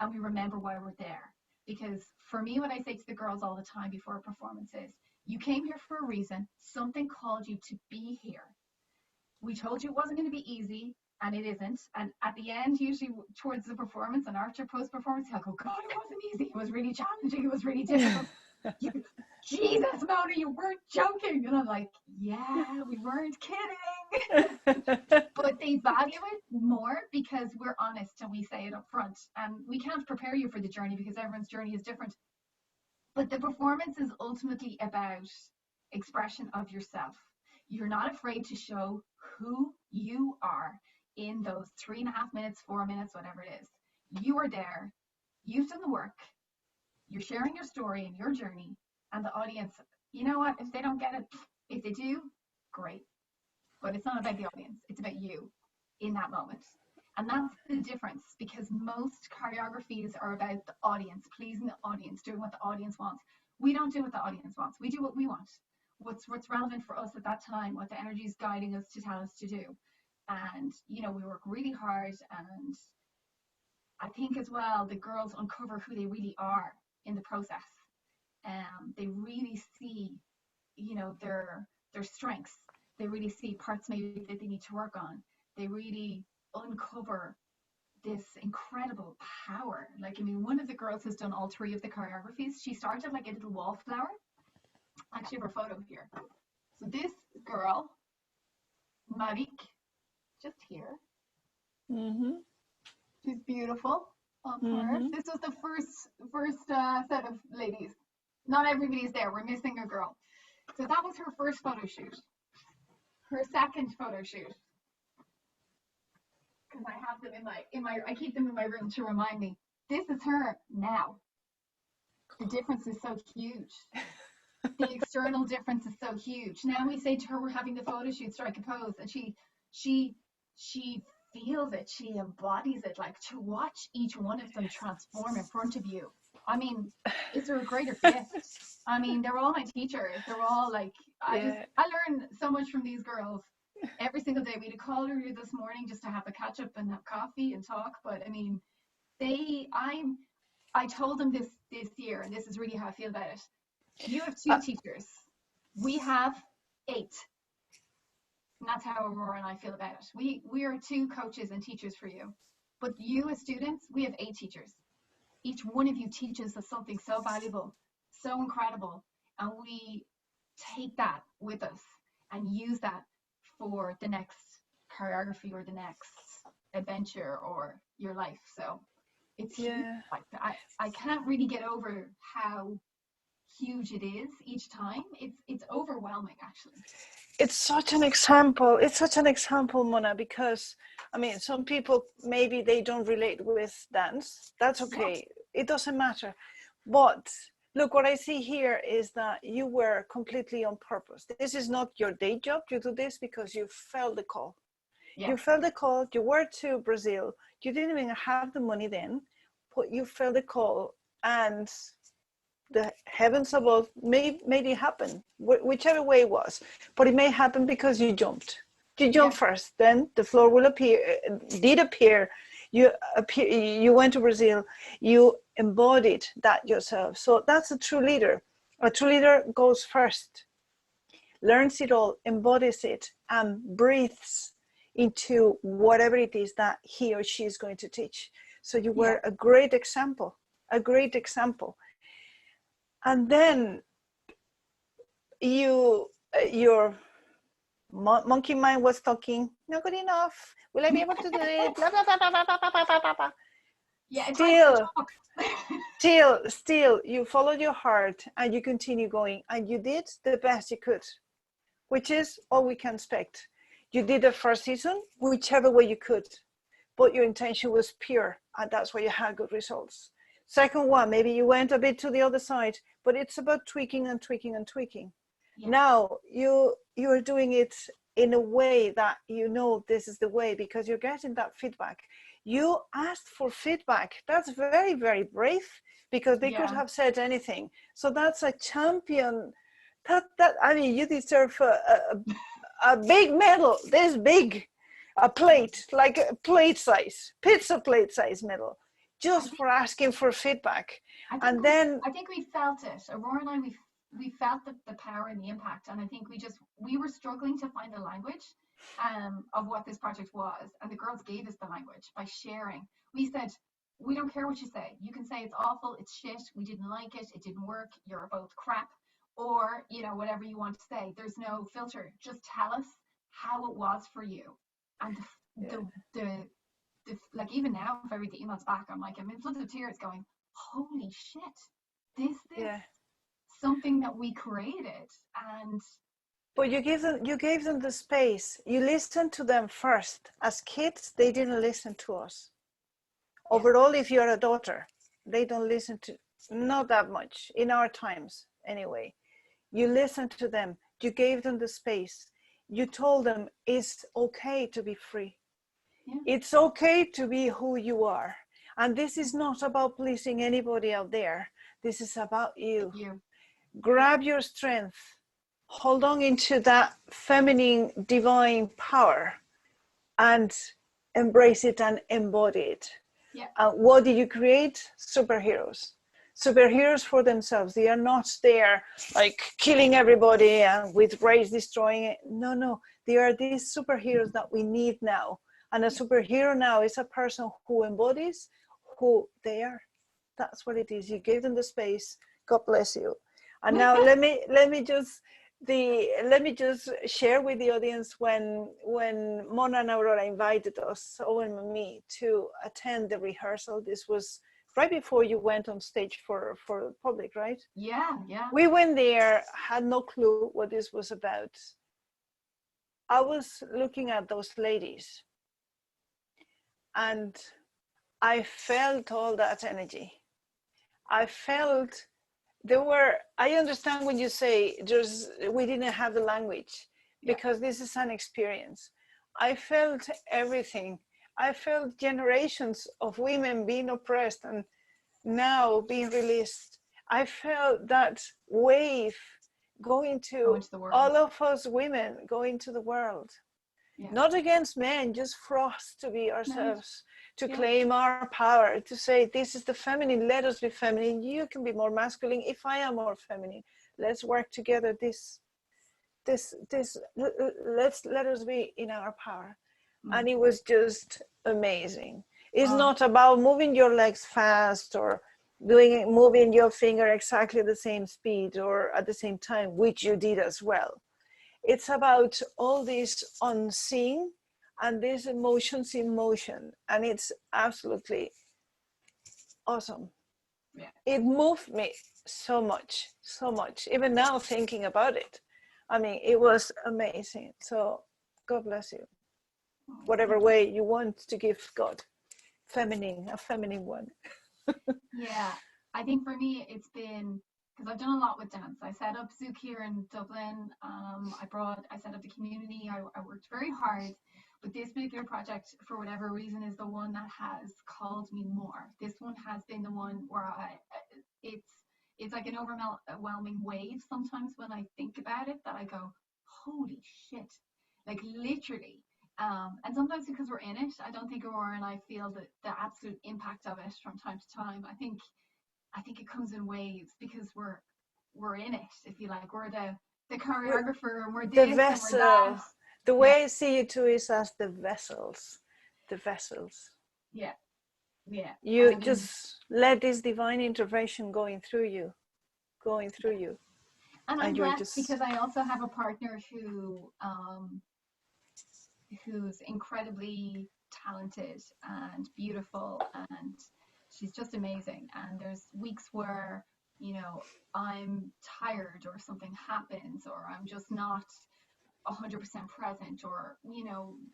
and we remember why we're there. Because for me, what I say to the girls all the time before a performance is, you came here for a reason. Something called you to be here. We told you it wasn't going to be easy, and it isn't. And at the end, usually towards the performance and after post-performance, you'll go, God, it wasn't easy. It was really challenging. It was really difficult. Jesus, Mona, you weren't joking. And I'm like, yeah, we weren't kidding. But they value it more because we're honest and we say it up front. And we can't prepare you for the journey because everyone's journey is different. But the performance is ultimately about expression of yourself. You're not afraid to show who you are in those 3.5 minutes, 4 minutes, whatever it is. You are there, you've done the work, you're sharing your story and your journey, and the audience, you know what, if they don't get it, if they do, great. But it's not about the audience, it's about you in that moment. And that's the difference, because most choreographies are about the audience, pleasing the audience, doing what the audience wants. We don't do what the audience wants. We do what we want. What's relevant for us at that time, what the energy is guiding us to tell us to do. And, you know, we work really hard. And I think as well, the girls uncover who they really are in the process. They really see, you know, their strengths. They really see parts maybe that they need to work on. They really uncover this incredible power. Like, I mean, one of the girls has done all 3 of the choreographies. She started like a little wallflower. I actually have her photo here. So this girl, Marik, just here. She's beautiful. Up her. This was the first set of ladies. Not everybody's there. We're missing a girl. So that was her first photo shoot. Her second photo shoot. Because I have them I keep them in my room to remind me. This is her now. The difference is so huge. The external difference is so huge. Now we say to her, we're having the photo shoot, strike a pose, and she feels it, she embodies it. Like, to watch each one of them transform in front of you. I mean, is there a greater gift? I mean, they're all my teachers. They're all like, I learn so much from these girls every single day. We had a call earlier this morning just to have a catch up and have coffee and talk. But I mean, I told them this year, and this is really how I feel about it. You have 2 teachers. We have 8. And that's how Aurore and I feel about it. We are 2 coaches and teachers for you. But you as students, we have 8 teachers. Each one of you teaches us something so valuable, so incredible. And we take that with us and use that for the next choreography or the next adventure or your life. So it's huge. Like, I can't really get over how huge it is each time. It's overwhelming, actually. It's such an example, Mona, because I mean, some people, maybe they don't relate with dance. That's okay. It doesn't matter. But look, what I see here is that you were completely on purpose. This is not your day job. You do this because you felt the call. You felt the call. You were to Brazil. You didn't even have the money then, but you felt the call, and the heavens above made it happen, whichever way it was. But it may happen because you jumped. You jumped first, then the floor will did appear. You went to Brazil, you embodied that yourself. So that's a true leader. A true leader goes first, learns it all, embodies it, and breathes into whatever it is that he or she is going to teach. So you were a great example. And then your monkey mind was talking, not good enough. Will I be able to do it? Blah, blah, blah, blah, blah, blah, blah, blah, blah. Still, you followed your heart and you continue going, and you did the best you could, which is all we can expect. You did the first season, whichever way you could, but your intention was pure, and that's why you had good results. Second one, maybe you went a bit to the other side, but it's about tweaking and tweaking and tweaking. Yeah. Now you're doing it in a way that you know this is the way, because you're getting that feedback. You asked for feedback. That's very, very brave, because they could have said anything. So that's a champion. That I mean, you deserve a big medal, this big, a plate, like a plate size, pizza plate size medal, just for asking for feedback. I think we felt it. Aurore and I, we felt the power and the impact, and I think we were struggling to find the language of what this project was, and the girls gave us the language by sharing. We said, we don't care what you say. You can say it's awful, it's shit, we didn't like it, it didn't work, you're both crap, or whatever you want to say. There's no filter. Just tell us how it was for you. And the like, even now, if I read the emails back, I'm in floods of tears going, holy shit, this is something that we created. And But you gave them the space. You listened to them first. As kids, they didn't listen to us. Overall, if you're a daughter, they don't listen to, not that much in our times anyway. You listened to them. You gave them the space. You told them it's okay to be free. It's okay to be who you are. And this is not about pleasing anybody out there. This is about you. Grab your strength. Hold on into that feminine divine power and embrace it and embody it. What did you create? Superheroes. Superheroes for themselves. They are not there like killing everybody and with rage destroying it. No. They are these superheroes that we need now. And a superhero now is a person who embodies who they are. That's what it is. You gave them the space. God bless you. And now let me just share with the audience when Mona and Aurora invited us, Owen and me, to attend the rehearsal. This was right before you went on stage for public, right? Yeah. We went there, had no clue what this was about. I was looking at those ladies and I felt all that energy. I felt I understand when you say we didn't have the language, because this is an experience. I felt everything. I felt generations of women being oppressed and now being released. I felt that wave going to all of us women, going to the world. Not against men, just for us to be ourselves, to claim our power, to say, this is the feminine, let us be feminine. You can be more masculine if I am more feminine. Let's work together. Let us be in our power. And it was just amazing. It's not about moving your legs fast or moving your finger exactly the same speed or at the same time, which you did as well. It's about all this unseen and these emotions in motion. And it's absolutely awesome. It moved me so much. Even now thinking about it. I mean, it was amazing. So God bless you. Whatever way you want to give God. A feminine one. Yeah, I think for me, it's been, because I've done a lot with dance. I set up Zouk here in Dublin. I set up the community. I worked very hard, but this particular project, for whatever reason, is the one that has called me more. This one has been the one where it's like an overwhelming wave sometimes when I think about it, that I go, holy shit, like literally. And sometimes because we're in it, I don't think Aurora and I feel the absolute impact of it from time to time. I think it comes in waves because we're in it, if you like. We're the choreographer, and we're this, the vessel. And we're that. The way I see it too is as the vessels. Yeah. You just let this divine intervention going through you. And I'm blessed because I also have a partner who's incredibly talented and beautiful, and she's just amazing. And there's weeks where, I'm tired or something happens or I'm just not 100% present, or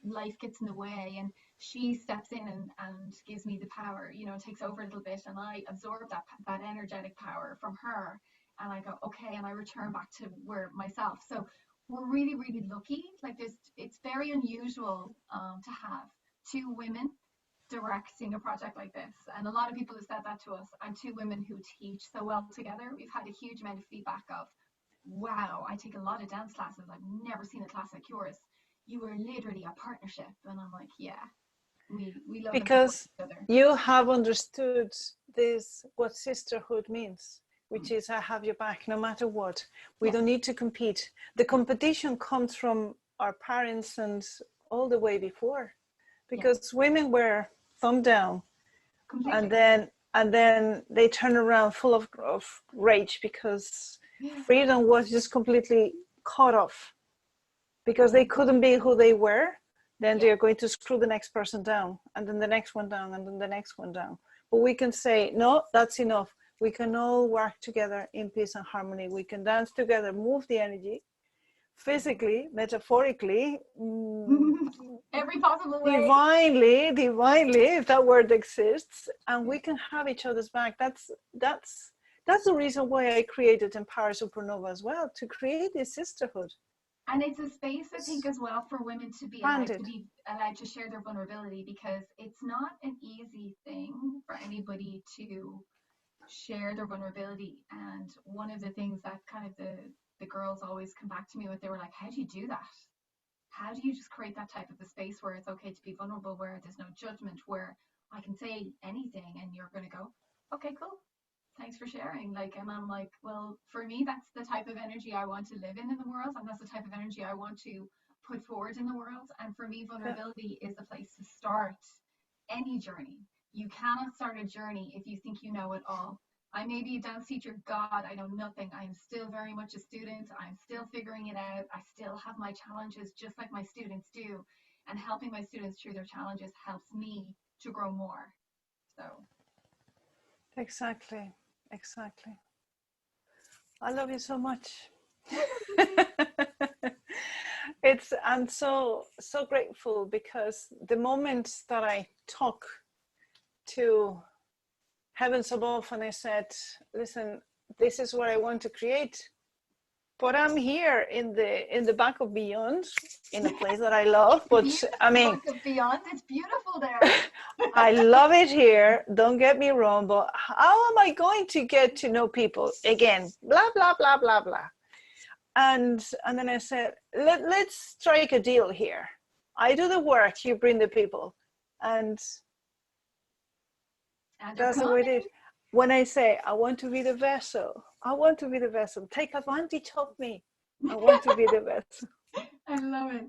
life gets in the way, and she steps in and gives me the power, takes over a little bit, and I absorb that energetic power from her, and I go, okay, and I return back to where myself. So we're really, really lucky. Like it's very unusual to have two women directing a project like this, and a lot of people have said that to us, and two women who teach so well together. We've had a huge amount of feedback of, wow, I take a lot of dance classes, I've never seen a class like yours. You were literally a partnership. And I'm like, yeah, we love because each other. You have understood this, what sisterhood means, which is I have your back no matter what. We don't need to compete. The competition comes from our parents and all the way before, because women were thumbed down. Completely. and then they turn around full of rage because freedom was just completely cut off, because they couldn't be who they were. Then they're going to screw the next person down, and then the next one down, and then the next one down. But we can say, no, that's enough. We can all work together in peace and harmony. We can dance together, move the energy, physically, metaphorically, every possible way. divinely, if that word exists, and we can have each other's back. That's the reason why I created Empower Supernova as well, to create this sisterhood. And it's a space, I think, as well for women to be allowed to share their vulnerability, because it's not an easy thing for anybody to share their vulnerability. And one of the things that kind of the girls always come back to me with, they were like, how do you do that? How do you just create that type of a space where it's okay to be vulnerable, where there's no judgment, where I can say anything and you're going to go, okay, cool, thanks for sharing. Like, and I'm like, well, for me, that's the type of energy I want to live in the world, and that's the type of energy I want to put forward in the world. And for me, vulnerability is the place to start any journey. You cannot start a journey if you think you know it all. I may be a dance teacher, God, I know nothing. I'm still very much a student. I'm still figuring it out. I still have my challenges, just like my students do. And helping my students through their challenges helps me to grow more. So. Exactly. I love you so much. I'm so grateful, because the moment that I talk to heavens above and I said, listen, this is what I want to create, but I'm here in the back of beyond, in a place that I love. But I mean, back of beyond, it's beautiful there. I love it here, don't get me wrong, but how am I going to get to know people again? Blah blah blah blah blah. And then I said, let's strike a deal here. I do the work, you bring the people, and that's the way it is. When I say I want to be the vessel, take advantage of me. I want to be the vessel. I love it.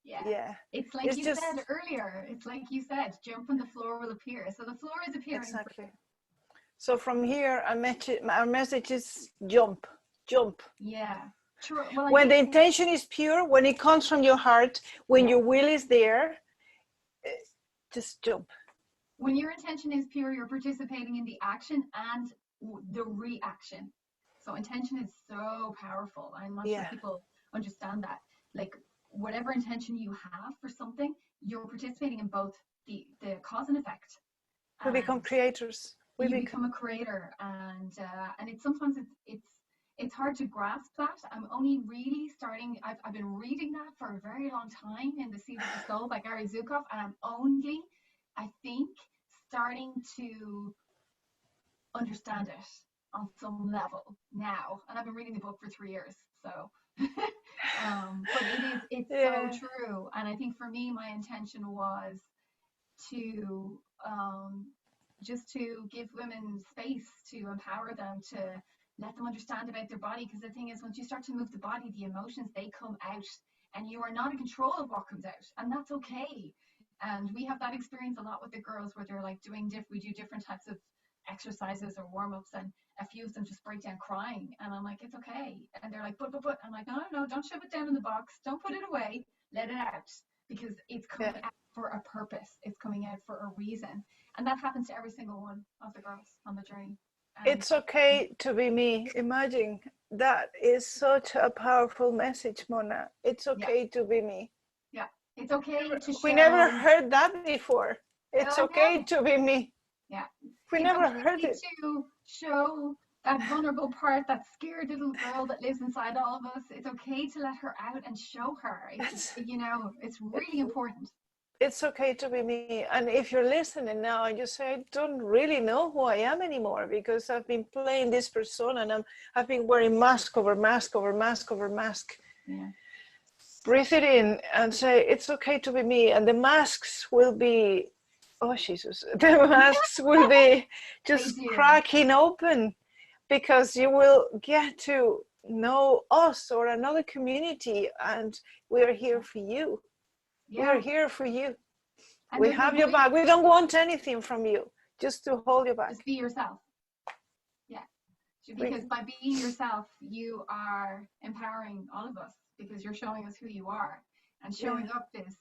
Yeah. It's like you said earlier. It's like you said, jump and the floor will appear. So the floor is appearing. Exactly. So from here, our message is jump. Yeah. True. Well, when the intention is pure, when it comes from your heart, when your will is there, just jump. When your intention is pure, you're participating in the action and the reaction. So intention is so powerful. I'm not sure people understand that. Like, whatever intention you have for something, you're participating in both the cause and effect. We become creators. You become a creator, and it's sometimes it's hard to grasp that. I'm only really starting. I've been reading that for a very long time in The Seed of the Soul by Gary Zukav, and I'm only, I think, starting to understand it on some level now. And I've been reading the book for 3 years, so. But it's so true. And I think for me, my intention was to just to give women space, to empower them, to let them understand about their body. Because the thing is, once you start to move the body, the emotions, they come out, and you are not in control of what comes out, and that's okay. And we have that experience a lot with the girls, where they're like we do different types of exercises or warm-ups, and a few of them just break down crying, and I'm like, it's okay. And they're like, but I'm like, no, don't shove it down in the box, don't put it away, let it out, because it's coming out for a purpose, it's coming out for a reason. And that happens to every single one of the girls on the journey. It's okay to be me. Imagine, that is such a powerful message, Mona. It's okay to be me. Yeah, it's okay to show. We never heard that before. It's okay to be me. Yeah, we never heard it. To show that vulnerable part, that scared little girl that lives inside all of us. It's okay to let her out and show her. It's really important. It's okay to be me. And if you're listening now and you say, I don't really know who I am anymore, because I've been playing this persona and I've been wearing mask over mask over mask over mask. Yeah. Breathe it in and say, it's okay to be me. And the masks will be, oh Jesus, the masks will be just cracking open, because you will get to know us or another community, and we are here for you. We are here for you. And we have your back. We don't want anything from you, just to hold your back. Just be yourself. Yeah. Because by being yourself, you are empowering all of us, because you're showing us who you are. And showing up is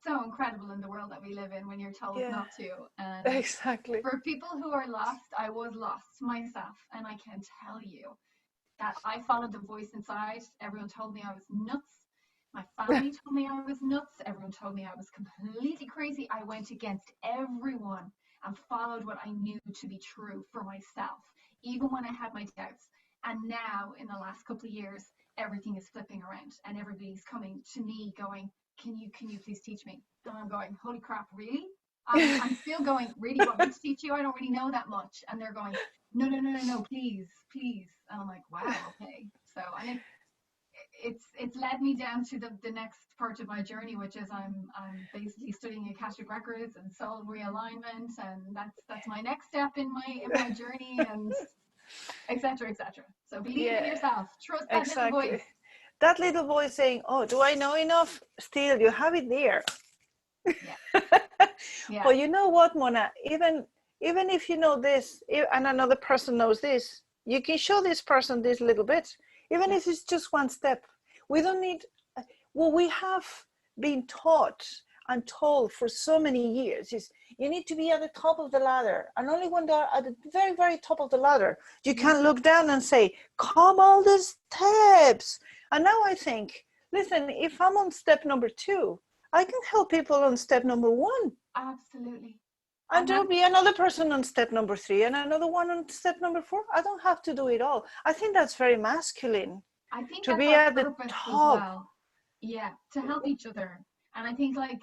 so incredible in the world that we live in, when you're told not to. And exactly. For people who are lost, I was lost myself, and I can tell you, that I followed the voice inside. Everyone told me I was nuts. My family told me I was nuts. Everyone told me I was completely crazy. I went against everyone and followed what I knew to be true for myself, even when I had my doubts. And now, in the last couple of years, everything is flipping around, and everybody's coming to me going, can you please teach me? And I'm going, holy crap, really? I'm still going, really, want me to teach you? I don't really know that much. And they're going, no, please, please. And I'm like, wow, okay. So, and it's led me down to the next part of my journey, which is I'm basically studying Akashic Records and soul realignment, and that's my next step in my journey, and etc. etc. So believe in yourself, trust that little voice. That little voice saying, "Oh, do I know enough?" Still, you have it there. Yeah. Yeah. But you know what, Mona? Even if you know this, and another person knows this, you can show this person this little bit, even if it's just one step. We don't need. What we have been taught and told for so many years is you need to be at the top of the ladder, and only when they're at the very, very top of the ladder, you can look down and say, "Come all the steps." And now I think, listen, if I'm on step number 2, I can help people on step number 1. Absolutely. And there'll be another person on step number 3 and another one on step number 4. I don't have to do it all. I think that's very masculine. I think to that's be our at the purpose top. as well. Yeah, to help each other. And I think, like,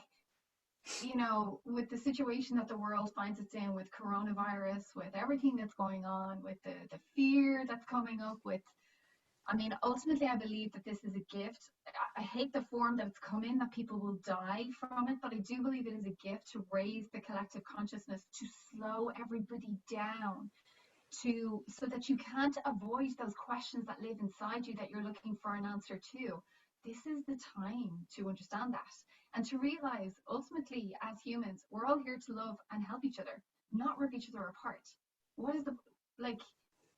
you know, with the situation that the world finds itself in, with coronavirus, with everything that's going on, with the fear that's coming up, with, I mean, ultimately, I believe that this is a gift. I hate the form that it's come in, that people will die from it, but I do believe it is a gift to raise the collective consciousness, to slow everybody down, so that you can't avoid those questions that live inside you that you're looking for an answer to. This is the time to understand that, and to realize, ultimately, as humans, we're all here to love and help each other, not rip each other apart. What is the, like,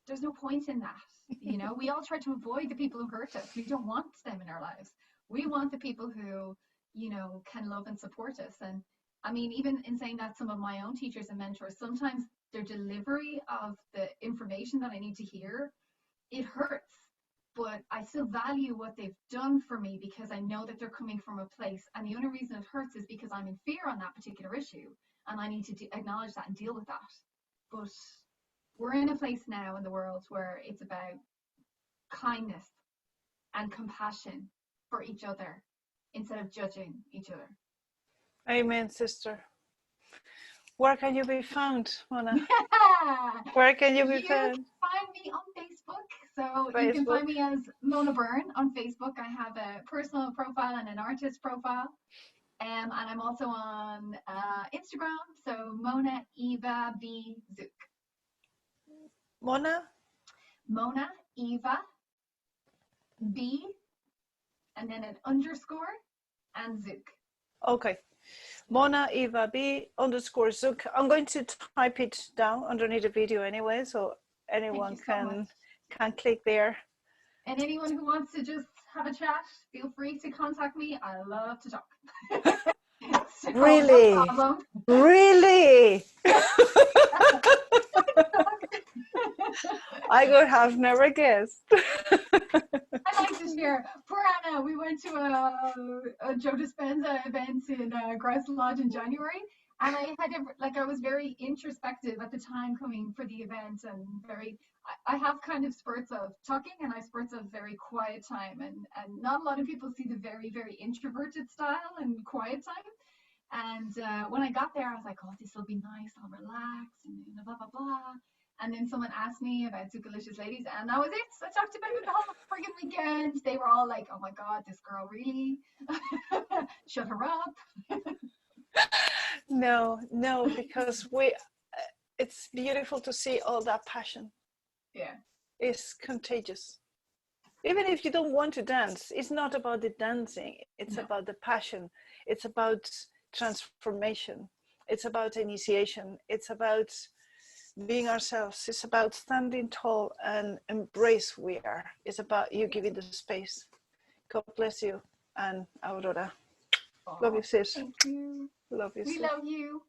there's no point in that. You know, we all try to avoid the people who hurt us. We don't want them in our lives. We want the people who, you know, can love and support us. And I mean, even in saying that, some of my own teachers and mentors, sometimes their delivery of the information that I need to hear, it hurts. But I still value what they've done for me, because I know that they're coming from a place. And the only reason it hurts is because I'm in fear on that particular issue, and I need to acknowledge that and deal with that. But we're in a place now in the world where it's about kindness and compassion for each other instead of judging each other. Amen, sister. Where can you be found, Mona? Where can you be found? You can find me on Facebook. So Facebook. You can find me as Mona Byrne on Facebook. I have a personal profile and an artist profile. And I'm also on Instagram. So Mona Eva B Zook. Mona Eva B, and then an underscore, and Zook. Okay. Mona Eva B _ Zook. I'm going to type it down underneath the video anyway, so anyone can click there. And anyone who wants to just have a chat, feel free to contact me. I love to talk. So, really? No problem. Really? I would have never guessed. I like to share. Poor Anna, we went to a Joe Dispenza event in Grouse Lodge in January, and I was very introspective at the time coming for the event, and I have kind of spurts of talking, and I have spurts of very quiet time, and not a lot of people see the very, very introverted style and quiet time. And when I got there, I was like, oh, this will be nice, I'll relax, and blah, blah, blah. And then someone asked me about Zuckalicious Ladies, and that was it. So I talked about it the whole friggin' weekend. They were all like, oh my God, this girl really? Shut her up. No, because it's beautiful to see all that passion. Yeah. It's contagious. Even if you don't want to dance, it's not about the dancing. It's about the passion. It's about transformation. It's about initiation. It's about being ourselves. It's about standing tall and embrace who we are. It's about you giving the space. God bless you, and Aurora. Love you, sis. Thank you. Love you, We sis. love you.